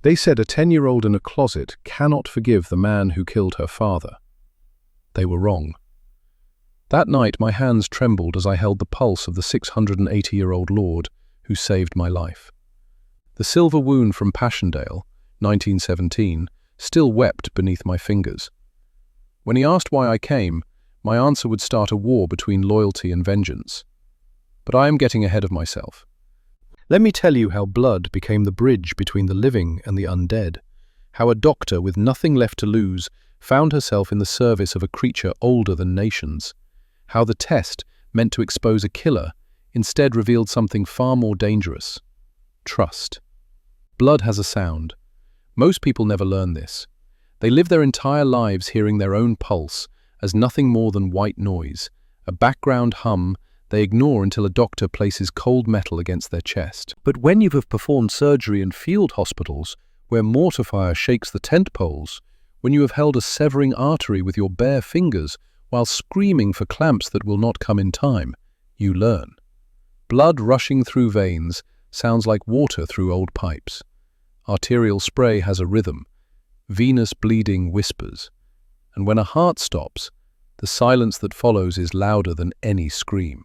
They said a 10-year-old in a closet cannot forgive the man who killed her father. They were wrong. That night my hands trembled as I held the pulse of the 680-year-old lord who saved my life. The silver wound from Passchendaele, 1917, still wept beneath my fingers. When he asked why I came, my answer would start a war between loyalty and vengeance. But I am getting ahead of myself. Let me tell you how blood became the bridge between the living and the undead, how a doctor with nothing left to lose found herself in the service of a creature older than nations, how the test meant to expose a killer instead revealed something far more dangerous: trust. Blood has a sound. Most people never learn this. They live their entire lives hearing their own pulse as nothing more than white noise, a background hum they ignore until a doctor places cold metal against their chest. But when you have performed surgery in field hospitals, where mortar fire shakes the tent poles, when you have held a severing artery with your bare fingers while screaming for clamps that will not come in time, you learn. Blood rushing through veins sounds like water through old pipes. Arterial spray has a rhythm. Venous bleeding whispers. And when a heart stops, the silence that follows is louder than any scream.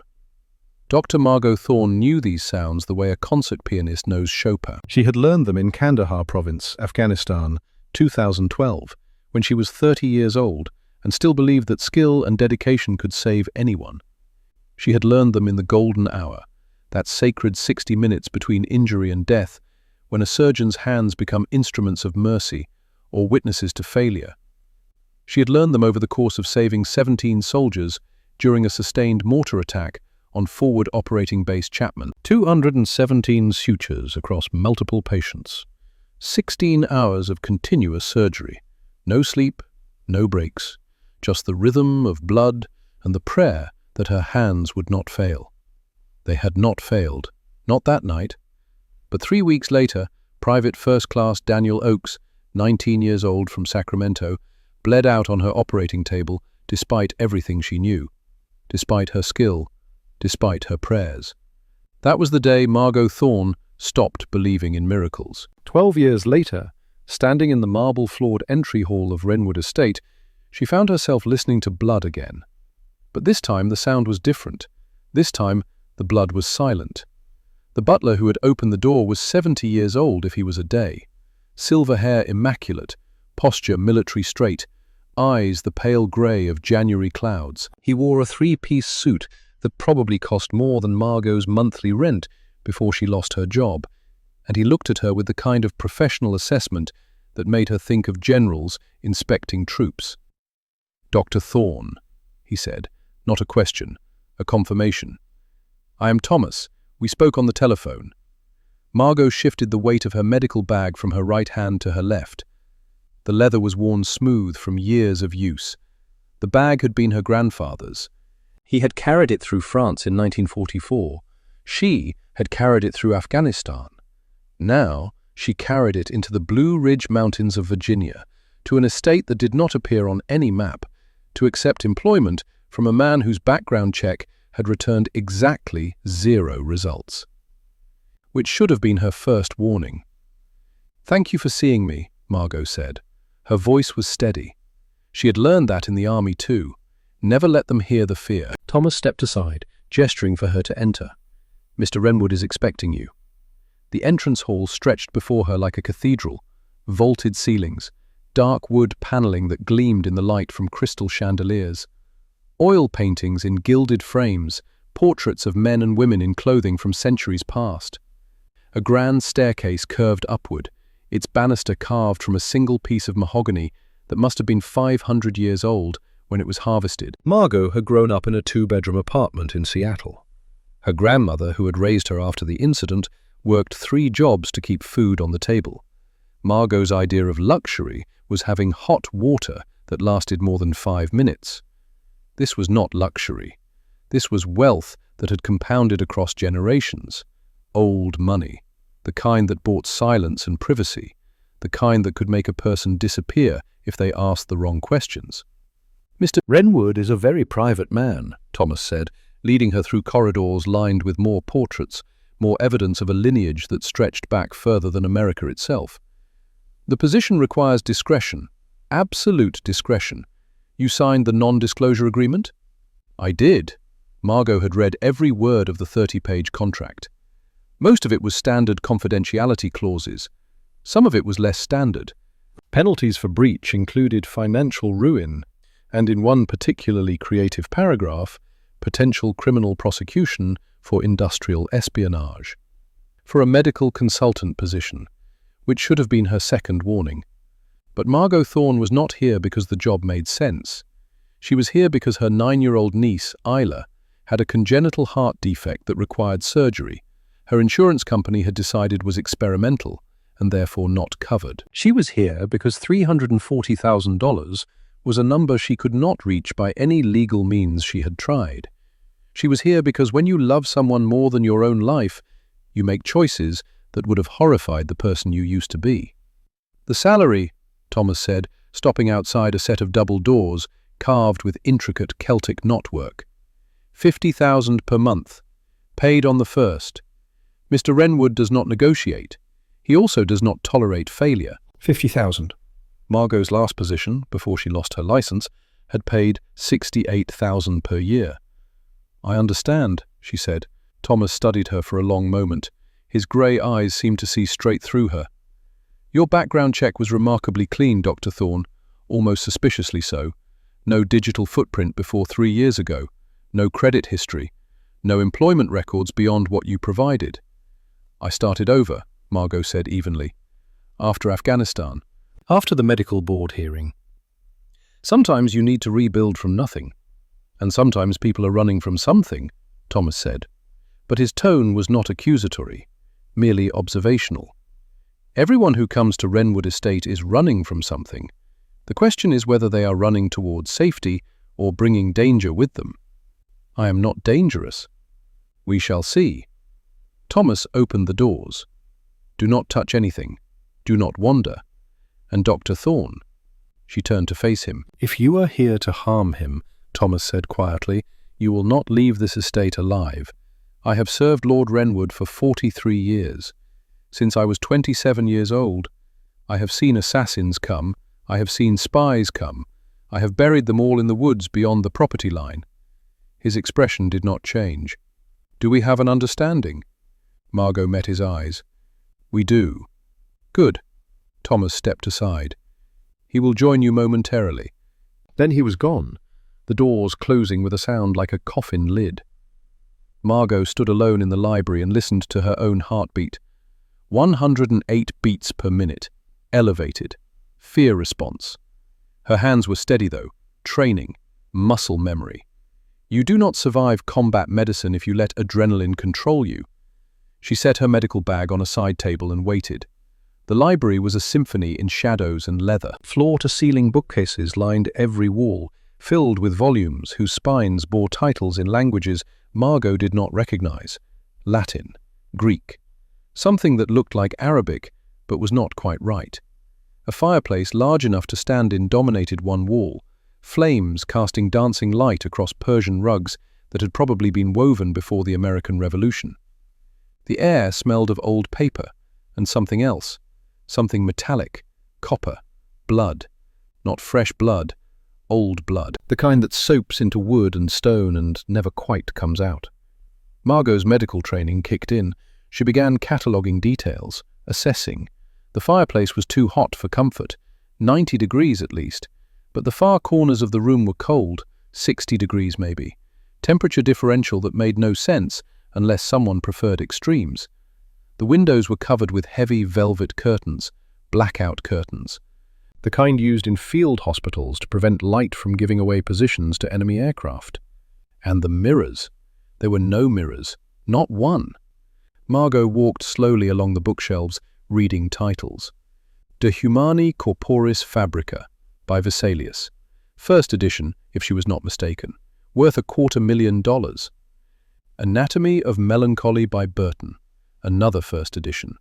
Dr. Margot Thorne knew these sounds the way a concert pianist knows Chopin. She had learned them in Kandahar province, Afghanistan, 2012, when she was 30 years old and still believed that skill and dedication could save anyone. She had learned them in the golden hour, that sacred 60 minutes between injury and death, when a surgeon's hands become instruments of mercy or witnesses to failure. She had learned them over the course of saving 17 soldiers during a sustained mortar attack on Forward Operating Base Chapman. 217 sutures across multiple patients. 16 hours of continuous surgery. No sleep, no breaks. Just the rhythm of blood and the prayer that her hands would not fail. They had not failed. Not that night. But 3 weeks later, Private First Class Daniel Oakes, 19 years old from Sacramento, bled out on her operating table despite everything she knew. Despite her skill. Despite her prayers. That was the day Margot Thorne stopped believing in miracles. 12 years later, standing in the marble-floored entry hall of Wrenwood Estate, she found herself listening to blood again. But this time the sound was different. This time the blood was silent. The butler who had opened the door was 70 years old if he was a day. Silver hair immaculate, posture military straight, eyes the pale grey of January clouds. He wore a 3-piece suit that probably cost more than Margot's monthly rent before she lost her job, and he looked at her with the kind of professional assessment that made her think of generals inspecting troops. "Dr. Thorne," he said, not a question, a confirmation. "I am Thomas. We spoke on the telephone." Margot shifted the weight of her medical bag from her right hand to her left. The leather was worn smooth from years of use. The bag had been her grandfather's. He had carried it through France in 1944. She had carried it through Afghanistan. Now she carried it into the Blue Ridge Mountains of Virginia, to an estate that did not appear on any map, to accept employment from a man whose background check had returned exactly 0 results. Which should have been her first warning. "Thank you for seeing me," Margot said. Her voice was steady. She had learned that in the army too. Never let them hear the fear. Thomas stepped aside, gesturing for her to enter. "Mr. Wrenwood is expecting you." The entrance hall stretched before her like a cathedral, vaulted ceilings, dark wood paneling that gleamed in the light from crystal chandeliers, oil paintings in gilded frames, portraits of men and women in clothing from centuries past. A grand staircase curved upward, its banister carved from a single piece of mahogany that must have been 500 years old when it was harvested. Margot had grown up in a 2-bedroom apartment in Seattle. Her grandmother, who had raised her after the incident, worked 3 jobs to keep food on the table. Margot's idea of luxury was having hot water that lasted more than 5 minutes. This was not luxury. This was wealth that had compounded across generations. Old money. The kind that bought silence and privacy. The kind that could make a person disappear if they asked the wrong questions. "Mr. Wrenwood is a very private man," Thomas said, leading her through corridors lined with more portraits, more evidence of a lineage that stretched back further than America itself. The position requires discretion, absolute discretion. You signed the non-disclosure agreement? I did. Margot had read every word of the 30-page contract. Most of it was standard confidentiality clauses. Some of it was less standard. Penalties for breach included financial ruin, and in one particularly creative paragraph, potential criminal prosecution for industrial espionage. For a medical consultant position, which should have been her second warning. But Margot Thorne was not here because the job made sense. She was here because her 9-year-old niece, Isla, had a congenital heart defect that required surgery. Her insurance company had decided was experimental and therefore not covered. She was here because $340,000 was a number she could not reach by any legal means she had tried. She was here because when you love someone more than your own life, you make choices that would have horrified the person you used to be. The salary, Thomas said, stopping outside a set of double doors carved with intricate Celtic knotwork. $50,000 per month, paid on the first. Mr. Renwood does not negotiate. He also does not tolerate failure. 50,000. Margot's last position, before she lost her license, had paid 68,000 per year. I understand, she said. Thomas studied her for a long moment. His grey eyes seemed to see straight through her. Your background check was remarkably clean, Dr. Thorne, almost suspiciously so. No digital footprint before 3 years ago. No credit history. No employment records beyond what you provided. I started over, Margot said evenly. After Afghanistan. After the medical board hearing. Sometimes you need to rebuild from nothing. And sometimes people are running from something, Thomas said. But his tone was not accusatory, merely observational. Everyone who comes to Renwood Estate is running from something. The question is whether they are running towards safety or bringing danger with them. I am not dangerous. We shall see. Thomas opened the doors. Do not touch anything. Do not wander. And Dr. Thorne. She turned to face him. If you are here to harm him, Thomas said quietly, you will not leave this estate alive. I have served Lord Renwood for 43 years. Since I was 27 years old, I have seen assassins come, I have seen spies come, I have buried them all in the woods beyond the property line. His expression did not change. Do we have an understanding? Margot met his eyes. We do. Good. Thomas stepped aside. He will join you momentarily. Then he was gone, the doors closing with a sound like a coffin lid. Margot stood alone in the library and listened to her own heartbeat. 108 beats per minute. Elevated. Fear response. Her hands were steady though. Training. Muscle memory. You do not survive combat medicine if you let adrenaline control you. She set her medical bag on a side table and waited. The library was a symphony in shadows and leather. Floor-to-ceiling bookcases lined every wall, filled with volumes whose spines bore titles in languages Margot did not recognize. Latin, Greek. Something that looked like Arabic, but was not quite right. A fireplace large enough to stand in dominated one wall, flames casting dancing light across Persian rugs that had probably been woven before the American Revolution. The air smelled of old paper and something else, something metallic, copper, blood. Not fresh blood, old blood, the kind that soaks into wood and stone and never quite comes out. Margot's medical training kicked in. She began cataloguing details, assessing. The fireplace was too hot for comfort, 90 degrees at least, but the far corners of the room were cold, 60 degrees maybe. Temperature differential that made no sense unless someone preferred extremes. The windows were covered with heavy velvet curtains, blackout curtains. The kind used in field hospitals to prevent light from giving away positions to enemy aircraft. And the mirrors. There were no mirrors, not one. Margot walked slowly along the bookshelves, reading titles. De Humani Corporis Fabrica, by Vesalius. First edition, if she was not mistaken, worth $250,000. Anatomy of Melancholy by Burton, another first edition.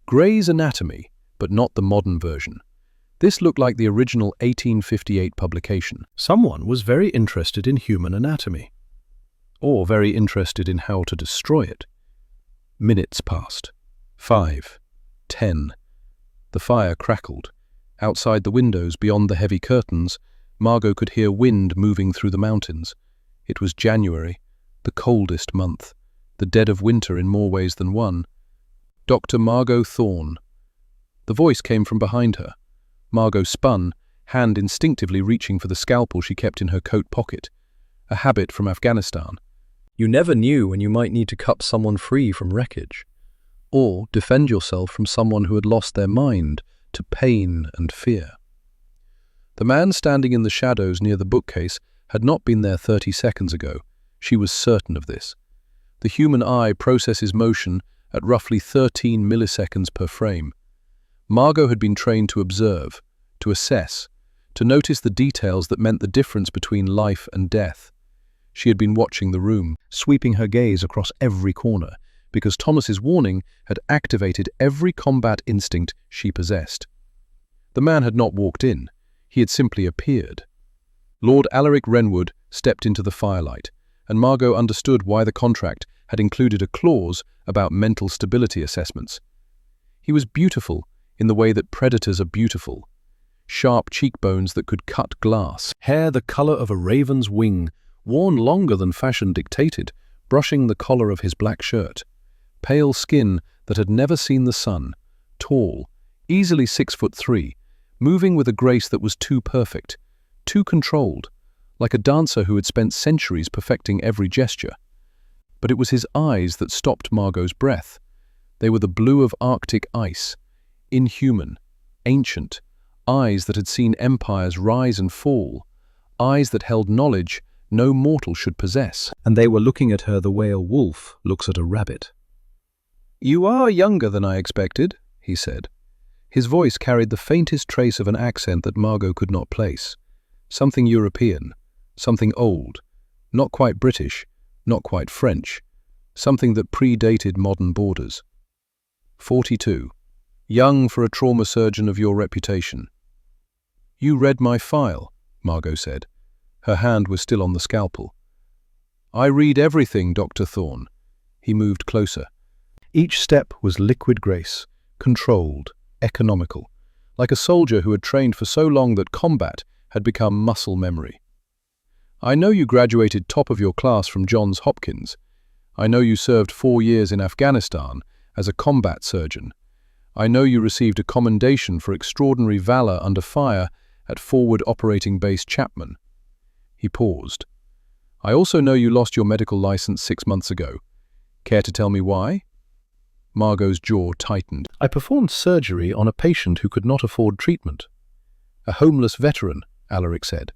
Gray's Anatomy, but not the modern version. This looked like the original 1858 publication. Someone was very interested in human anatomy. Or very interested in how to destroy it. Minutes passed. 5. 10. The fire crackled. Outside the windows, beyond the heavy curtains, Margot could hear wind moving through the mountains. It was January, the coldest month, the dead of winter in more ways than one. Dr. Margot Thorne. The voice came from behind her. Margot spun, hand instinctively reaching for the scalpel she kept in her coat pocket, a habit from Afghanistan. You never knew when you might need to cut someone free from wreckage, or defend yourself from someone who had lost their mind to pain and fear. The man standing in the shadows near the bookcase had not been there 30 seconds ago. She was certain of this. The human eye processes motion at roughly 13 milliseconds per frame. Margot had been trained to observe, to assess, to notice the details that meant the difference between life and death. She had been watching the room, sweeping her gaze across every corner, because Thomas's warning had activated every combat instinct she possessed. The man had not walked in. He had simply appeared. Lord Alaric Renwood stepped into the firelight, and Margot understood why the contract had included a clause about mental stability assessments. He was beautiful in the way that predators are beautiful. Sharp cheekbones that could cut glass, hair the color of a raven's wing, worn longer than fashion dictated, brushing the collar of his black shirt. Pale skin that had never seen the sun, tall, easily 6'3", moving with a grace that was too perfect, too controlled, like a dancer who had spent centuries perfecting every gesture. But it was his eyes that stopped Margot's breath. They were the blue of Arctic ice, inhuman, ancient, eyes that had seen empires rise and fall, eyes that held knowledge no mortal should possess. And they were looking at her the way a wolf looks at a rabbit. "You are younger than I expected," he said. His voice carried the faintest trace of an accent that Margot could not place. Something European, something old, not quite British, not quite French, something that predated modern borders. 42. Young for a trauma surgeon of your reputation. "You read my file," Margot said. Her hand was still on the scalpel. "I read everything, Dr. Thorne." He moved closer. Each step was liquid grace, controlled, economical, like a soldier who had trained for so long that combat had become muscle memory. "I know you graduated top of your class from Johns Hopkins. I know you served 4 years in Afghanistan as a combat surgeon. I know you received a commendation for extraordinary valor under fire at Forward Operating Base Chapman." He paused. "I also know you lost your medical license 6 months ago. Care to tell me why?" Margot's jaw tightened. "I performed surgery on a patient who could not afford treatment." "A homeless veteran," Alaric said.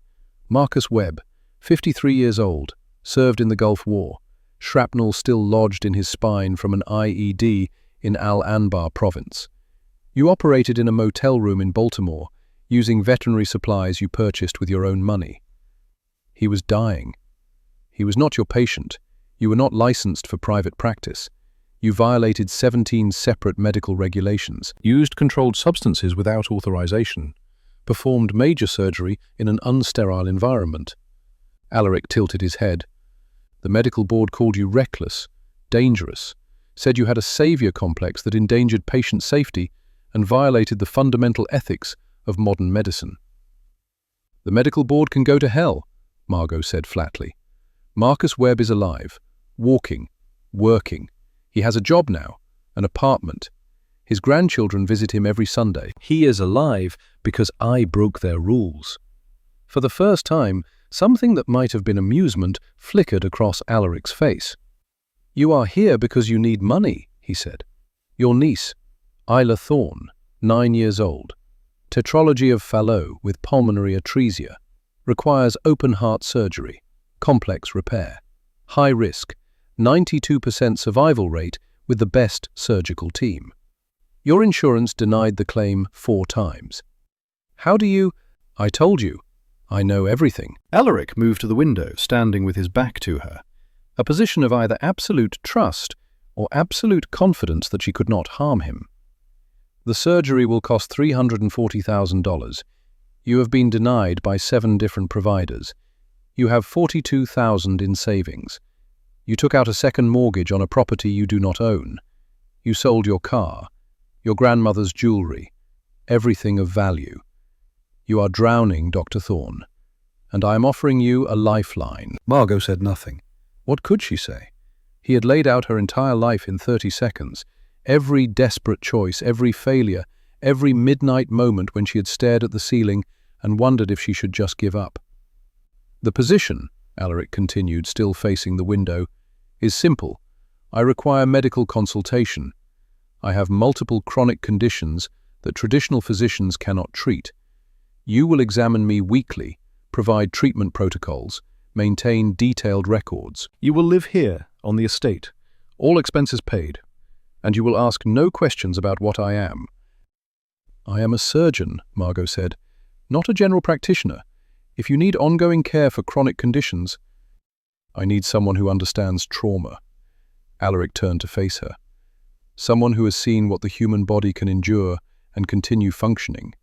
"Marcus Webb, 53 years old, served in the Gulf War, shrapnel still lodged in his spine from an IED in Al-Anbar province. You operated in a motel room in Baltimore, using veterinary supplies you purchased with your own money. He was dying. He was not your patient. You were not licensed for private practice. You violated 17 separate medical regulations, used controlled substances without authorization, performed major surgery in an unsterile environment." Alaric tilted his head. "The medical board called you reckless, dangerous, said you had a savior complex that endangered patient safety and violated the fundamental ethics of modern medicine." "The medical board can go to hell," Margot said flatly. "Marcus Webb is alive, walking, working. He has a job now, an apartment. His grandchildren visit him every Sunday. He is alive because I broke their rules." For the first time, something that might have been amusement flickered across Alaric's face. "You are here because you need money," he said. "Your niece, Isla Thorne, 9 years old, tetralogy of Fallot with pulmonary atresia, requires open-heart surgery, complex repair, high risk, 92% survival rate with the best surgical team. Your insurance denied the claim 4 times. How do you—" "I told you. I know everything." Alaric moved to the window, standing with his back to her, a position of either absolute trust or absolute confidence that she could not harm him. "The surgery will cost $340,000. You have been denied by 7 different providers. You have $42,000 in savings. You took out a second mortgage on a property you do not own. You sold your car, your grandmother's jewelry. everything of value. You are drowning, Dr. Thorne, and I am offering you a lifeline." Margot said nothing. What could she say? He had laid out her entire life in 30 seconds. Every desperate choice, every failure, every midnight moment when she had stared at the ceiling and wondered if she should just give up. "The position," Alaric continued, still facing the window, "is simple. I require medical consultation. I have multiple chronic conditions that traditional physicians cannot treat. You will examine me weekly, provide treatment protocols, maintain detailed records. You will live here, on the estate, All expenses paid, and you will ask no questions about what I am." "I am a surgeon," Margot said, "not a general practitioner. If you need ongoing care for chronic conditions, I need someone who understands trauma." Alaric turned to face her. Someone who has seen what the human body can endure and continue functioning.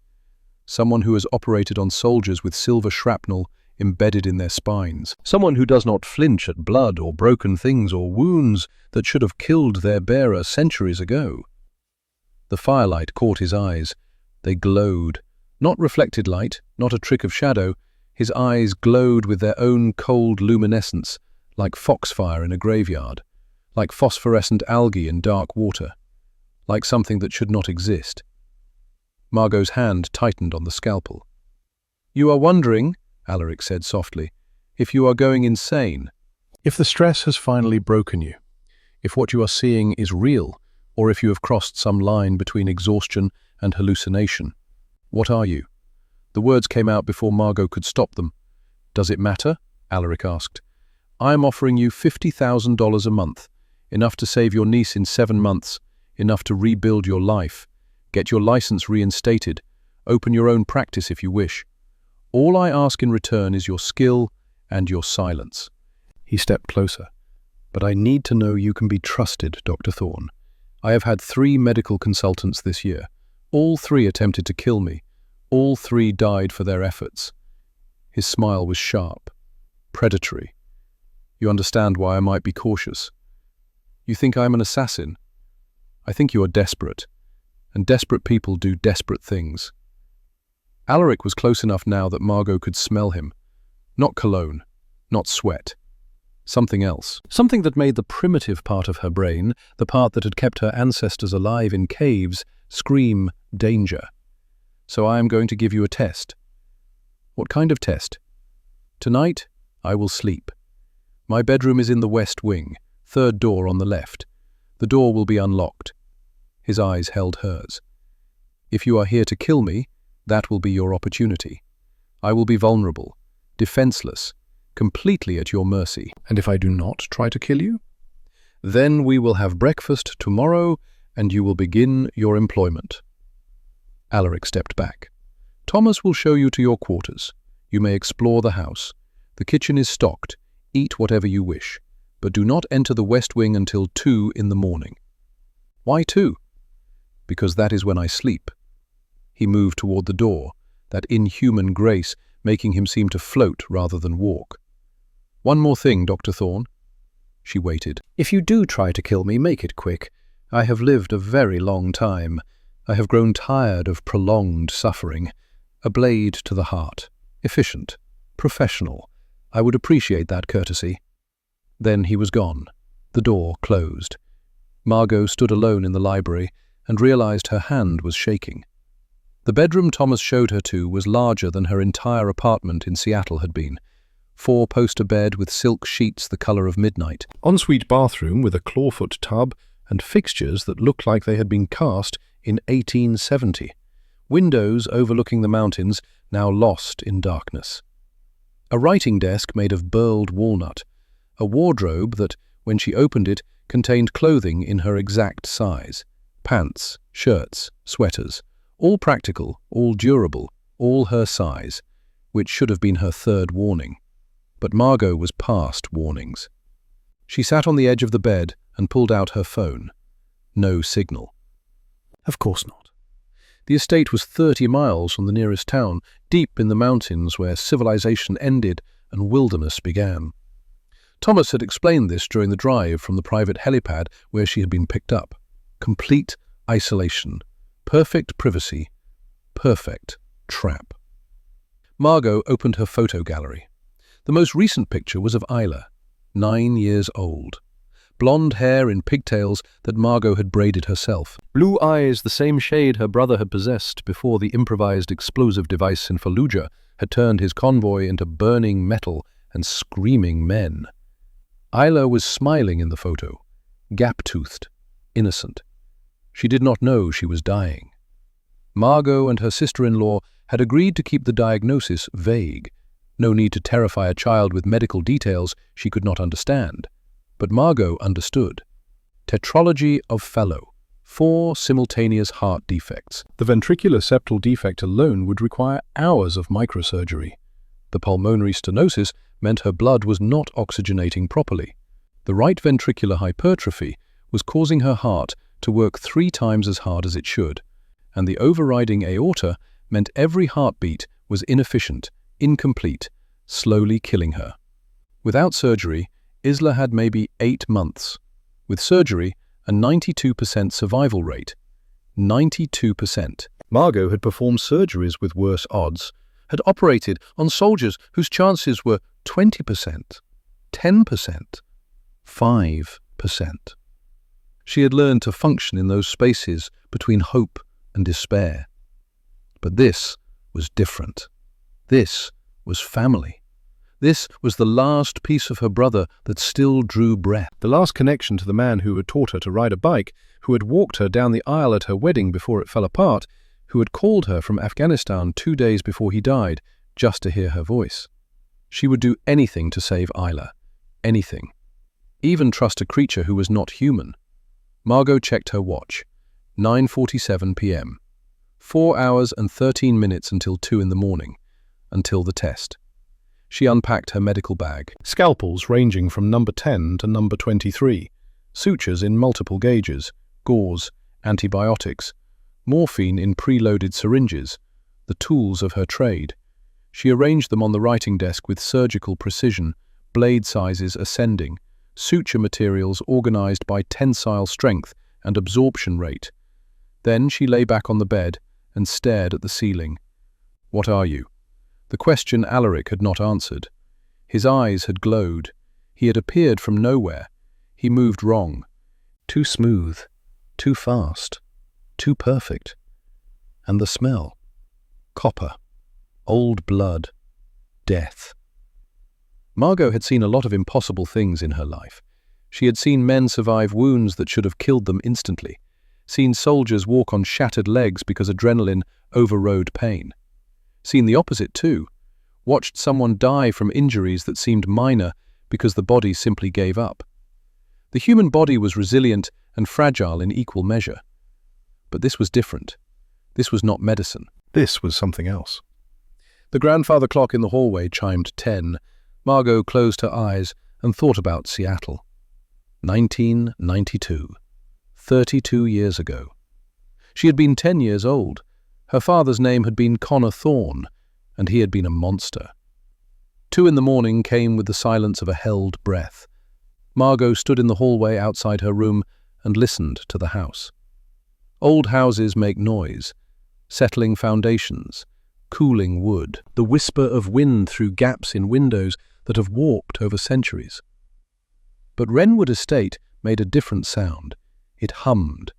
Someone who has operated on soldiers with silver shrapnel embedded in their spines. Someone who does not flinch at blood or broken things or wounds that should have killed their bearer centuries ago. The firelight caught his eyes. They glowed. Not reflected light, not a trick of shadow. His eyes glowed with their own cold luminescence, like foxfire in a graveyard, like phosphorescent algae in dark water, like something that should not exist. Margot's hand tightened on the scalpel. "You are wondering," Alaric said softly, "if you are going insane. If the stress has finally broken you, if what you are seeing is real, or if you have crossed some line between exhaustion and hallucination. What are you?" The words came out before Margot could stop them. "Does it matter?" Alaric asked. "I am offering you $50,000 a month, enough to save your niece in 7 months, enough to rebuild your life, get your license reinstated, open your own practice if you wish. All I ask in return is your skill and your silence." He stepped closer. "But I need to know you can be trusted, Dr. Thorne. I have had 3 medical consultants this year. All 3 attempted to kill me. All 3 died for their efforts." His smile was sharp, predatory. "You understand why I might be cautious. You think I am an assassin. I think you are desperate, and desperate people do desperate things." Alaric was close enough now that Margot could smell him. Not cologne, not sweat. Something else. Something that made the primitive part of her brain, the part that had kept her ancestors alive in caves, scream danger. "So I am going to give you a test." "What kind of test?" "Tonight, I will sleep. My bedroom is in the west wing, 3rd door on the left. The door will be unlocked." His eyes held hers. "If you are here to kill me, that will be your opportunity. I will be vulnerable, defenseless, completely at your mercy. And if I do not try to kill you? Then we will have breakfast tomorrow and you will begin your employment." Alaric stepped back. "Thomas will show you to your quarters. You may explore the house. The kitchen is stocked. Eat whatever you wish. But do not enter the west wing until 2 in the morning." "Why 2? "Because that is when I sleep." He moved toward the door, that inhuman grace making him seem to float rather than walk. "One more thing, Dr. Thorne." She waited. "If you do try to kill me, make it quick. I have lived a very long time. I have grown tired of prolonged suffering. A blade to the heart. Efficient. Professional. I would appreciate that courtesy." Then he was gone. The door closed. Margot stood alone in the library and realized her hand was shaking. The bedroom Thomas showed her to was larger than her entire apartment in Seattle had been. 4-poster bed with silk sheets the color of midnight. Ensuite bathroom with a clawfoot tub and fixtures that looked like they had been cast in 1870. Windows overlooking the mountains, now lost in darkness. A writing desk made of burled walnut. A wardrobe that, when she opened it, contained clothing in her exact size. Pants, shirts, sweaters. All practical, all durable, all her size, which should have been her 3rd warning. But Margot was past warnings. She sat on the edge of the bed and pulled out her phone. No signal. Of course not. The estate was 30 miles from the nearest town, deep in the mountains where civilization ended and wilderness began. Thomas had explained this during the drive from the private helipad where she had been picked up. Complete isolation. Perfect privacy, perfect trap. Margot opened her photo gallery. The most recent picture was of Isla, 9 years old. Blonde hair in pigtails that Margot had braided herself. Blue eyes, the same shade her brother had possessed before the improvised explosive device in Fallujah had turned his convoy into burning metal and screaming men. Isla was smiling in the photo, gap-toothed, innocent. She did not know she was dying. Margot and her sister-in-law had agreed to keep the diagnosis vague. No need to terrify a child with medical details she could not understand. But Margot understood. Tetralogy of Fallot, 4 simultaneous heart defects. The ventricular septal defect alone would require hours of microsurgery. The pulmonary stenosis meant her blood was not oxygenating properly. The right ventricular hypertrophy was causing her heart to work 3 times as hard as it should, and the overriding aorta meant every heartbeat was inefficient, incomplete, slowly killing her. Without surgery, Isla had maybe 8 months. With surgery, a 92% survival rate. 92%. Margot had performed surgeries with worse odds, Had operated on soldiers whose chances were 20%, 10%, 5%. She had learned to function in those spaces between hope and despair. But this was different. This was family. This was the last piece of her brother that still drew breath. the last connection to the man who had taught her to ride a bike, who had walked her down the aisle at her wedding before it fell apart, who had called her from Afghanistan 2 days before he died, just to hear her voice. She would do anything to save Isla. Anything. Even trust a creature who was not human. Margot checked her watch. 9:47 p.m. 4 hours and 13 minutes until 2 in the morning. Until the test. She unpacked her medical bag. Scalpels ranging from number 10 to number 23, Sutures in multiple gauges, gauze, antibiotics, morphine in preloaded syringes, the tools of her trade. She arranged them on the writing desk with surgical precision, blade sizes ascending, suture materials organized by tensile strength and absorption rate. Then she lay back on the bed and stared at the ceiling. "What are you?" The question Alaric had not answered. His eyes had glowed. He had appeared from nowhere. He moved wrong. Too smooth. Too fast. Too perfect. And the smell. Copper. Old blood. Death. Margot had seen a lot of impossible things in her life. She had seen men survive wounds that should have killed them instantly. Seen soldiers walk on shattered legs because adrenaline overrode pain. Seen the opposite too. Watched someone die from injuries that seemed minor because the body simply gave up. The human body was resilient and fragile in equal measure. But this was different. This was not medicine. This was something else. The grandfather clock in the hallway chimed 10. Margot closed her eyes and thought about Seattle. 1992. 32 years ago. She had been 10 years old. Her father's name had been Connor Thorne, and he had been a monster. 2 in the morning came with the silence of a held breath. Margot stood in the hallway outside her room and listened to the house. Old houses make noise, settling foundations, cooling wood, the whisper of wind through gaps in windows that have warped over centuries. But Wrenwood Estate made a different sound. It hummed,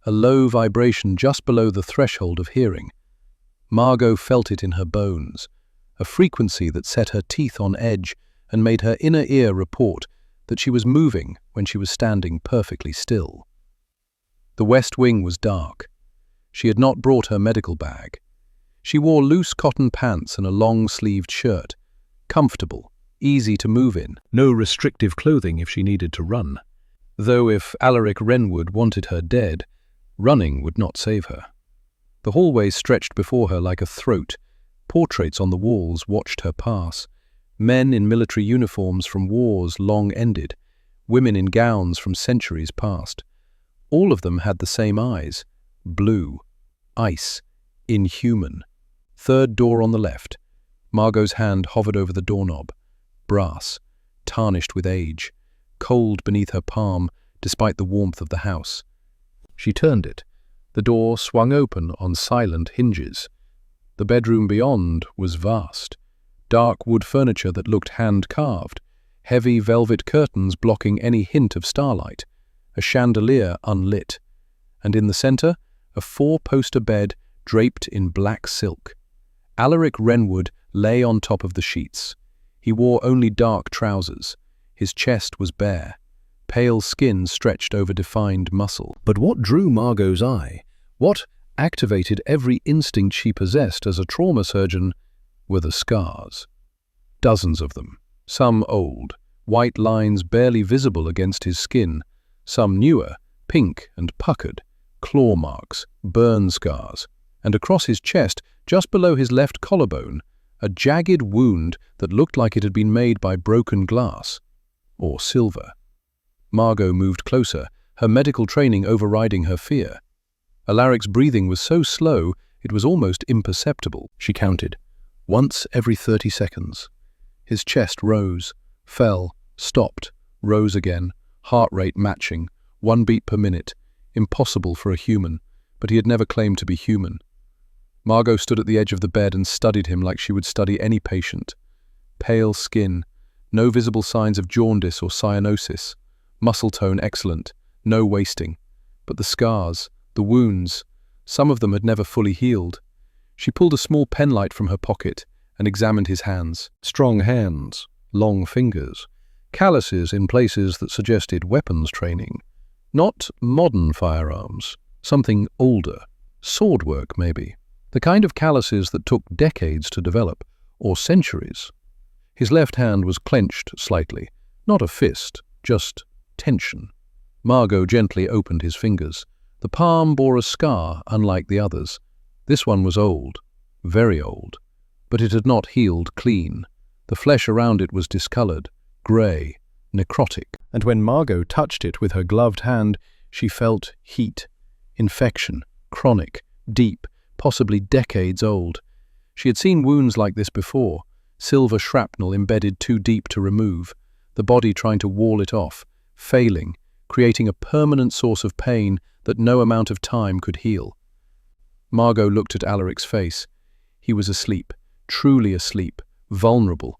a low vibration just below the threshold of hearing. Margot felt it in her bones, a frequency that set her teeth on edge and made her inner ear report that she was moving when she was standing perfectly still. The west wing was dark. She had not brought her medical bag. She wore loose cotton pants and a long-sleeved shirt, comfortable, easy to move in. No restrictive clothing if she needed to run. Though if Alaric Wrenwood wanted her dead, running would not save her. The hallway stretched before her like a throat. Portraits on the walls watched her pass. Men in military uniforms from wars long ended, women in gowns from centuries past. All of them had the same eyes. Blue. Ice. Inhuman. Third door on the left. Margot's hand hovered over the doorknob. Brass. Tarnished with age. Cold beneath her palm, despite the warmth of the house. She turned it. The door swung open on silent hinges. The bedroom beyond was vast. Dark wood furniture that looked hand-carved, heavy velvet curtains blocking any hint of starlight, a chandelier unlit, and in the center, a four-poster bed draped in black silk. Alaric Renwood lay on top of the sheets. He wore only dark trousers. His chest was bare. Pale skin stretched over defined muscle. But what drew Margot's eye, what activated every instinct she possessed as a trauma surgeon, were the scars. Dozens of them, some old, white lines barely visible against his skin, some newer, pink and puckered, claw marks, burn scars, and across his chest, just below his left collarbone, a jagged wound that looked like it had been made by broken glass or silver. Margot moved closer, her medical training overriding her fear. Alaric's breathing was so slow it was almost imperceptible. She counted, once every 30 seconds. His chest rose, fell, stopped, rose again, heart rate matching, 1 beat per minute. Impossible for a human, but he had never claimed to be human. Margot stood at the edge of the bed and studied him like she would study any patient. Pale skin, no visible signs of jaundice or cyanosis, muscle tone excellent, no wasting. But the scars, the wounds, some of them had never fully healed. She pulled a small penlight from her pocket and examined his hands. Strong hands, long fingers, calluses in places that suggested weapons training. Not modern firearms, something older, swordwork maybe. The kind of calluses that took decades to develop, or centuries. His left hand was clenched slightly, not a fist, just tension. Margot gently opened his fingers. The palm bore a scar unlike the others. This one was old, very old, but it had not healed clean. The flesh around it was discolored, grey, necrotic. And when Margot touched it with her gloved hand, she felt heat, infection, chronic, deep, possibly decades old. She had seen wounds like this before, silver shrapnel embedded too deep to remove, the body trying to wall it off, failing, creating a permanent source of pain that no amount of time could heal. Margot looked at Alaric's face. He was asleep, truly asleep, vulnerable.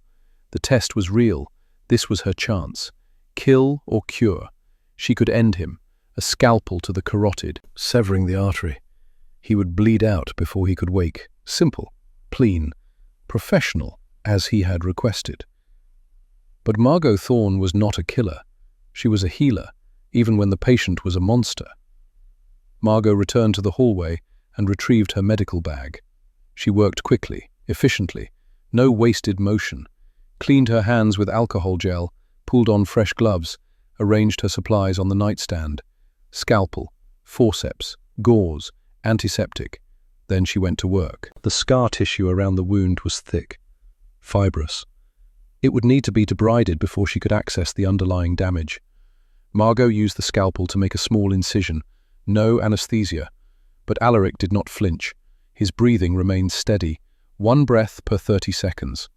The test was real. This was her chance. Kill or cure. She could end him, a scalpel to the carotid, severing the artery. He would bleed out before he could wake. Simple, clean, professional, as he had requested. But Margot Thorne was not a killer. She was a healer, even when the patient was a monster. Margot returned to the hallway and retrieved her medical bag. She worked quickly, efficiently, no wasted motion, cleaned her hands with alcohol gel, pulled on fresh gloves, arranged her supplies on the nightstand. Scalpel, forceps, gauze, antiseptic. Then she went to work. The scar tissue around the wound was thick, fibrous. It would need to be debrided before she could access the underlying damage. Margot used the scalpel to make a small incision. No anesthesia. But Alaric did not flinch. His breathing remained steady, 1 breath per 30 seconds.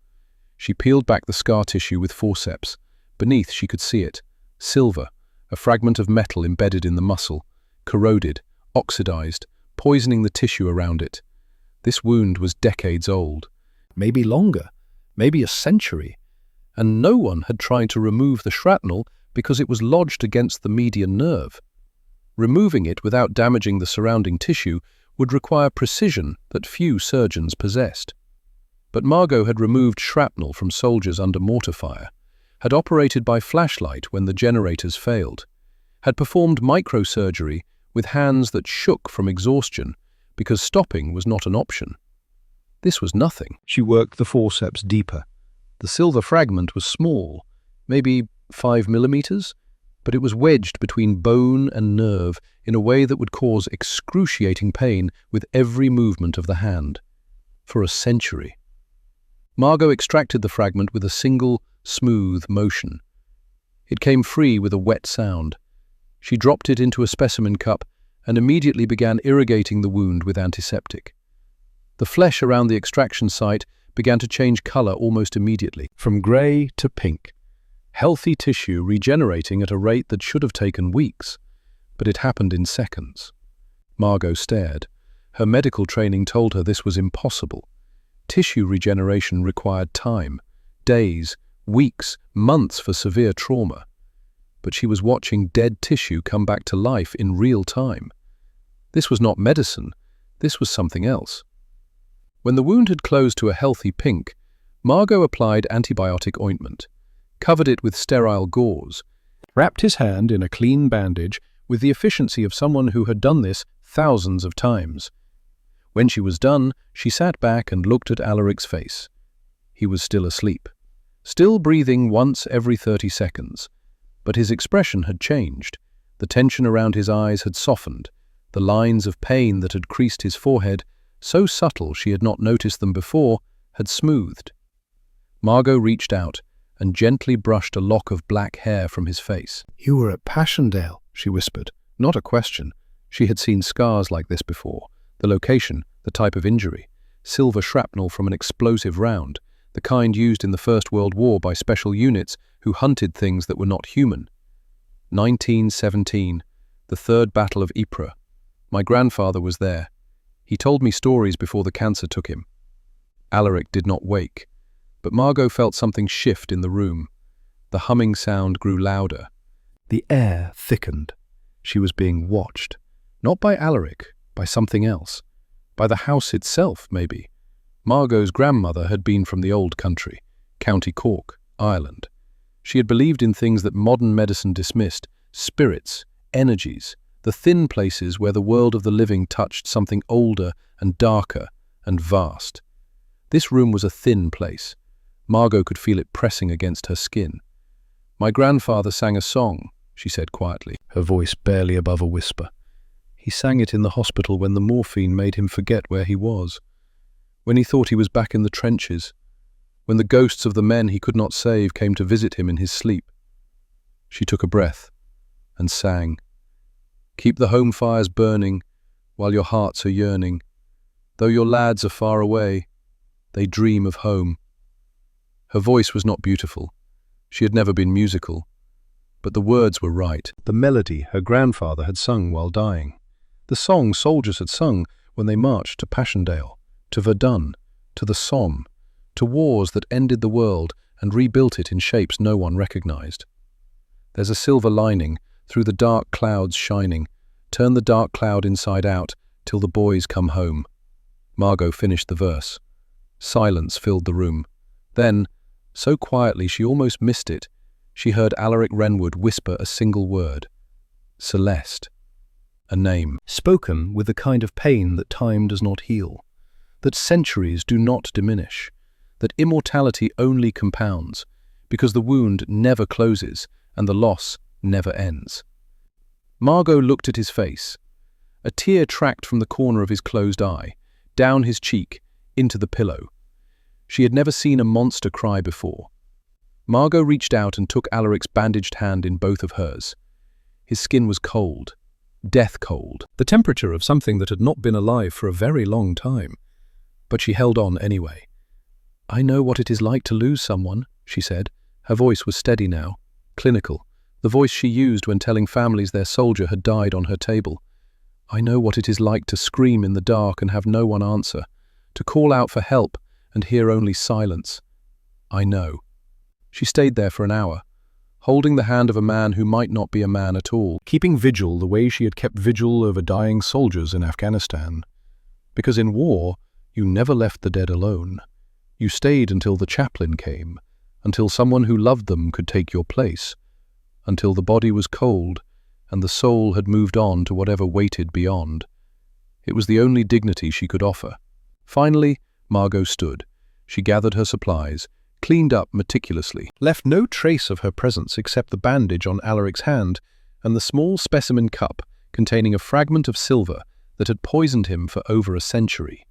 She peeled back the scar tissue with forceps. Beneath she could see it. Silver, a fragment of metal embedded in the muscle, corroded, oxidized, poisoning the tissue around it. This wound was decades old. Maybe longer, maybe a century. And no one had tried to remove the shrapnel because it was lodged against the median nerve. Removing it without damaging the surrounding tissue would require precision that few surgeons possessed. But Margot had removed shrapnel from soldiers under mortar fire, had operated by flashlight when the generators failed, had performed microsurgery with hands that shook from exhaustion because stopping was not an option. This was nothing. She worked the forceps deeper. The silver fragment was small, maybe 5 millimeters, but it was wedged between bone and nerve in a way that would cause excruciating pain with every movement of the hand. For a century. Margot extracted the fragment with a single, smooth motion. It came free with a wet sound. She dropped it into a specimen cup and immediately began irrigating the wound with antiseptic. The flesh around the extraction site began to change color almost immediately, from grey to pink. Healthy tissue regenerating at a rate that should have taken weeks, but it happened in seconds. Margot stared. Her medical training told her this was impossible. Tissue regeneration required time, days, weeks, months for severe trauma. But she was watching dead tissue come back to life in real time. This was not medicine, this was something else. When the wound had closed to a healthy pink, Margot applied antibiotic ointment, covered it with sterile gauze, Wrapped his hand in a clean bandage with the efficiency of someone who had done this thousands of times. When she was done, she sat back and looked at Alaric's face. He was still asleep, still breathing once every 30 seconds. But his expression had changed. The tension around his eyes had softened. The lines of pain that had creased his forehead, so subtle she had not noticed them before, had smoothed. Margot reached out and gently brushed a lock of black hair from his face. "You were at Passchendaele," she whispered. Not a question. She had seen scars like this before. The location, the type of injury. Silver shrapnel from an explosive round, the kind used in the First World War by special units who hunted things that were not human. 1917, the Third Battle of Ypres. My grandfather was there. He told me stories before the cancer took him. Alaric did not wake, but Margot felt something shift in the room. The humming sound grew louder. The air thickened. She was being watched. Not by Alaric, by something else. By the house itself, maybe. Margot's grandmother had been from the old country, County Cork, Ireland. She had believed in things that modern medicine dismissed, spirits, energies, the thin places where the world of the living touched something older and darker and vast. This room was a thin place. Margot could feel it pressing against her skin. "My grandfather sang a song," she said quietly, her voice barely above a whisper. "He sang it in the hospital when the morphine made him forget where he was. When he thought he was back in the trenches. When the ghosts of the men he could not save came to visit him in his sleep." She took a breath and sang. "Keep the home fires burning while your hearts are yearning. Though your lads are far away, they dream of home." Her voice was not beautiful. She had never been musical. But the words were right. The melody her grandfather had sung while dying. The song soldiers had sung when they marched to Passchendaele, to Verdun, to the Somme, to wars that ended the world and rebuilt it in shapes no one recognized. "There's a silver lining, through the dark clouds shining. Turn the dark cloud inside out, till the boys come home." Margot finished the verse. Silence filled the room. Then, so quietly she almost missed it, she heard Alaric Renwood whisper a single word. Celeste. A name, spoken with the kind of pain that time does not heal, that centuries do not diminish, that immortality only compounds, because the wound never closes and the loss never ends. Margot looked at his face. A tear tracked from the corner of his closed eye, down his cheek, into the pillow. She had never seen a monster cry before. Margot reached out and took Alaric's bandaged hand in both of hers. His skin was cold, death cold, the temperature of something that had not been alive for a very long time. But she held on anyway. "I know what it is like to lose someone," she said. Her voice was steady now, clinical, the voice she used when telling families their soldier had died on her table. "I know what it is like to scream in the dark and have no one answer, to call out for help and hear only silence. I know." She stayed there for an hour, holding the hand of a man who might not be a man at all, keeping vigil the way she had kept vigil over dying soldiers in Afghanistan. Because in war, you never left the dead alone. You stayed until the chaplain came, until someone who loved them could take your place, until the body was cold and the soul had moved on to whatever waited beyond. It was the only dignity she could offer. Finally, Margot stood. She gathered her supplies, cleaned up meticulously, left no trace of her presence except the bandage on Alaric's hand and the small specimen cup containing a fragment of silver that had poisoned him for over a century.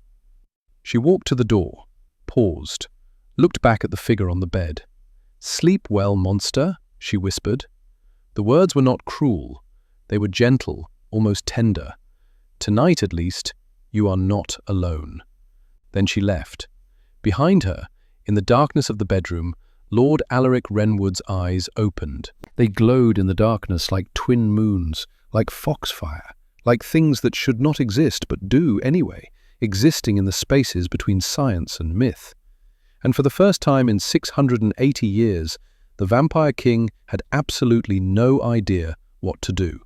She walked to the door, paused, looked back at the figure on the bed. "Sleep well, monster," she whispered. The words were not cruel. They were gentle, almost tender. "Tonight, at least, you are not alone." Then she left. Behind her, in the darkness of the bedroom, Lord Alaric Renwood's eyes opened. They glowed in the darkness like twin moons, like foxfire, like things that should not exist but do anyway, existing in the spaces between science and myth. And for the first time in 680 years, the Vampire King had absolutely no idea what to do.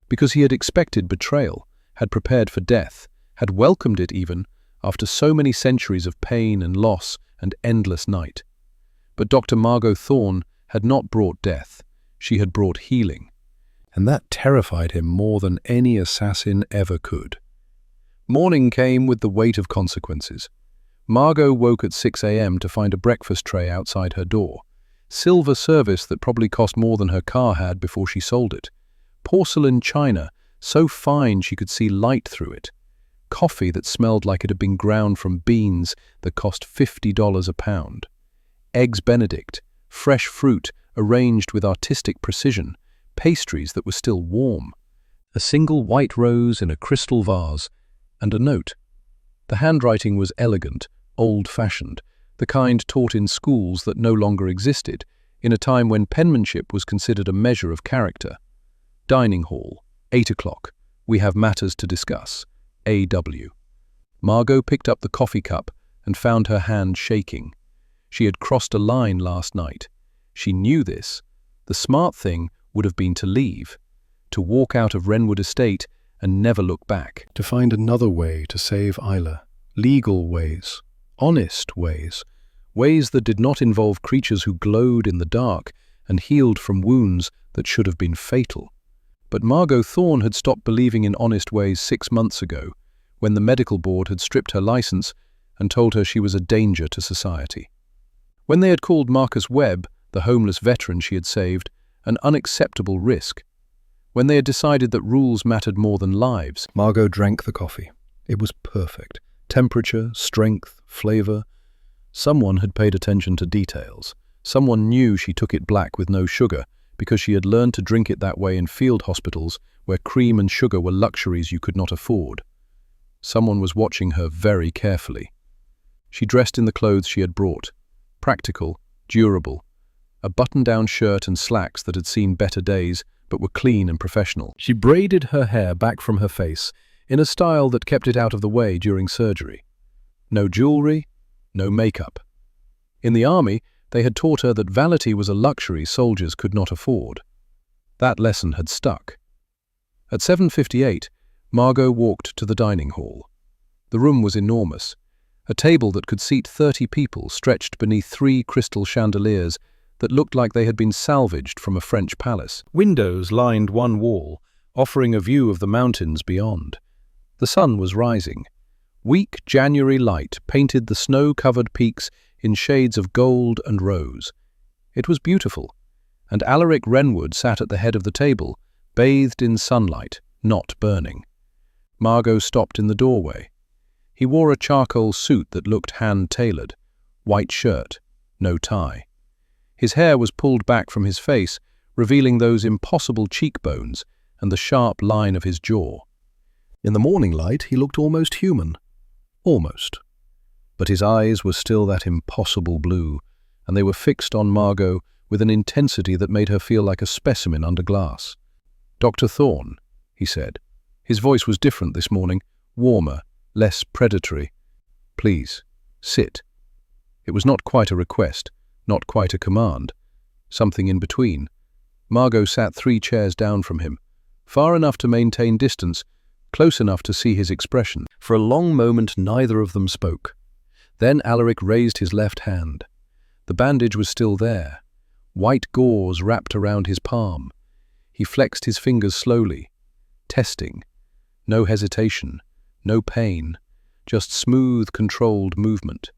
Because he had expected betrayal, had prepared for death, had welcomed it even, after so many centuries of pain and loss and endless night. But Dr. Margot Thorne had not brought death, she had brought healing. And that terrified him more than any assassin ever could. Morning came with the weight of consequences. Margot woke at 6 a.m. to find a breakfast tray outside her door. Silver service that probably cost more than her car had before she sold it. Porcelain china, so fine she could see light through it. Coffee that smelled like it had been ground from beans that cost $50 a pound. Eggs Benedict, fresh fruit arranged with artistic precision, pastries that were still warm. A single white rose in a crystal vase, and a note. The handwriting was elegant, old-fashioned, the kind taught in schools that no longer existed, in a time when penmanship was considered a measure of character. Dining hall, 8 o'clock. We have matters to discuss. A.W. Margot picked up the coffee cup and found her hand shaking. She had crossed a line last night. She knew this. The smart thing would have been to leave, to walk out of Wrenwood Estate and never look back. To find another way to save Isla. Legal ways. Honest ways. Ways that did not involve creatures who glowed in the dark and healed from wounds that should have been fatal. But Margot Thorne had stopped believing in honest ways 6 months ago, when the medical board had stripped her license and told her she was a danger to society. When they had called Marcus Webb, the homeless veteran she had saved, an unacceptable risk. When they had decided that rules mattered more than lives. Margot drank the coffee. It was perfect. Temperature, strength, flavor. Someone had paid attention to details. Someone knew she took it black with no sugar, because she had learned to drink it that way in field hospitals where cream and sugar were luxuries you could not afford. Someone was watching her very carefully. She dressed in the clothes she had brought. Practical, durable. A button-down shirt and slacks that had seen better days, but were clean and professional. She braided her hair back from her face in a style that kept it out of the way during surgery. No jewelry, no makeup. In the army, they had taught her that vanity was a luxury soldiers could not afford. That lesson had stuck. At 7:58, Margot walked to the dining hall. The room was enormous. A table that could seat 30 people stretched beneath 3 crystal chandeliers that looked like they had been salvaged from a French palace. Windows lined one wall, offering a view of the mountains beyond. The sun was rising. Weak January light painted the snow-covered peaks in shades of gold and rose. It was beautiful, and Alaric Wrenwood sat at the head of the table, bathed in sunlight, not burning. Margot stopped in the doorway. He wore a charcoal suit that looked hand-tailored, white shirt, no tie. His hair was pulled back from his face, revealing those impossible cheekbones and the sharp line of his jaw. In the morning light, he looked almost human. Almost. But his eyes were still that impossible blue, and they were fixed on Margot with an intensity that made her feel like a specimen under glass. "Dr. Thorne," he said. His voice was different this morning, warmer, less predatory. "Please, sit." It was not quite a request, not quite a command. Something in between. Margot sat 3 chairs down from him, far enough to maintain distance, close enough to see his expression. For a long moment neither of them spoke. Then Alaric raised his left hand. The bandage was still there. White gauze wrapped around his palm. He flexed his fingers slowly. Testing. No hesitation. No pain. Just smooth, controlled movement.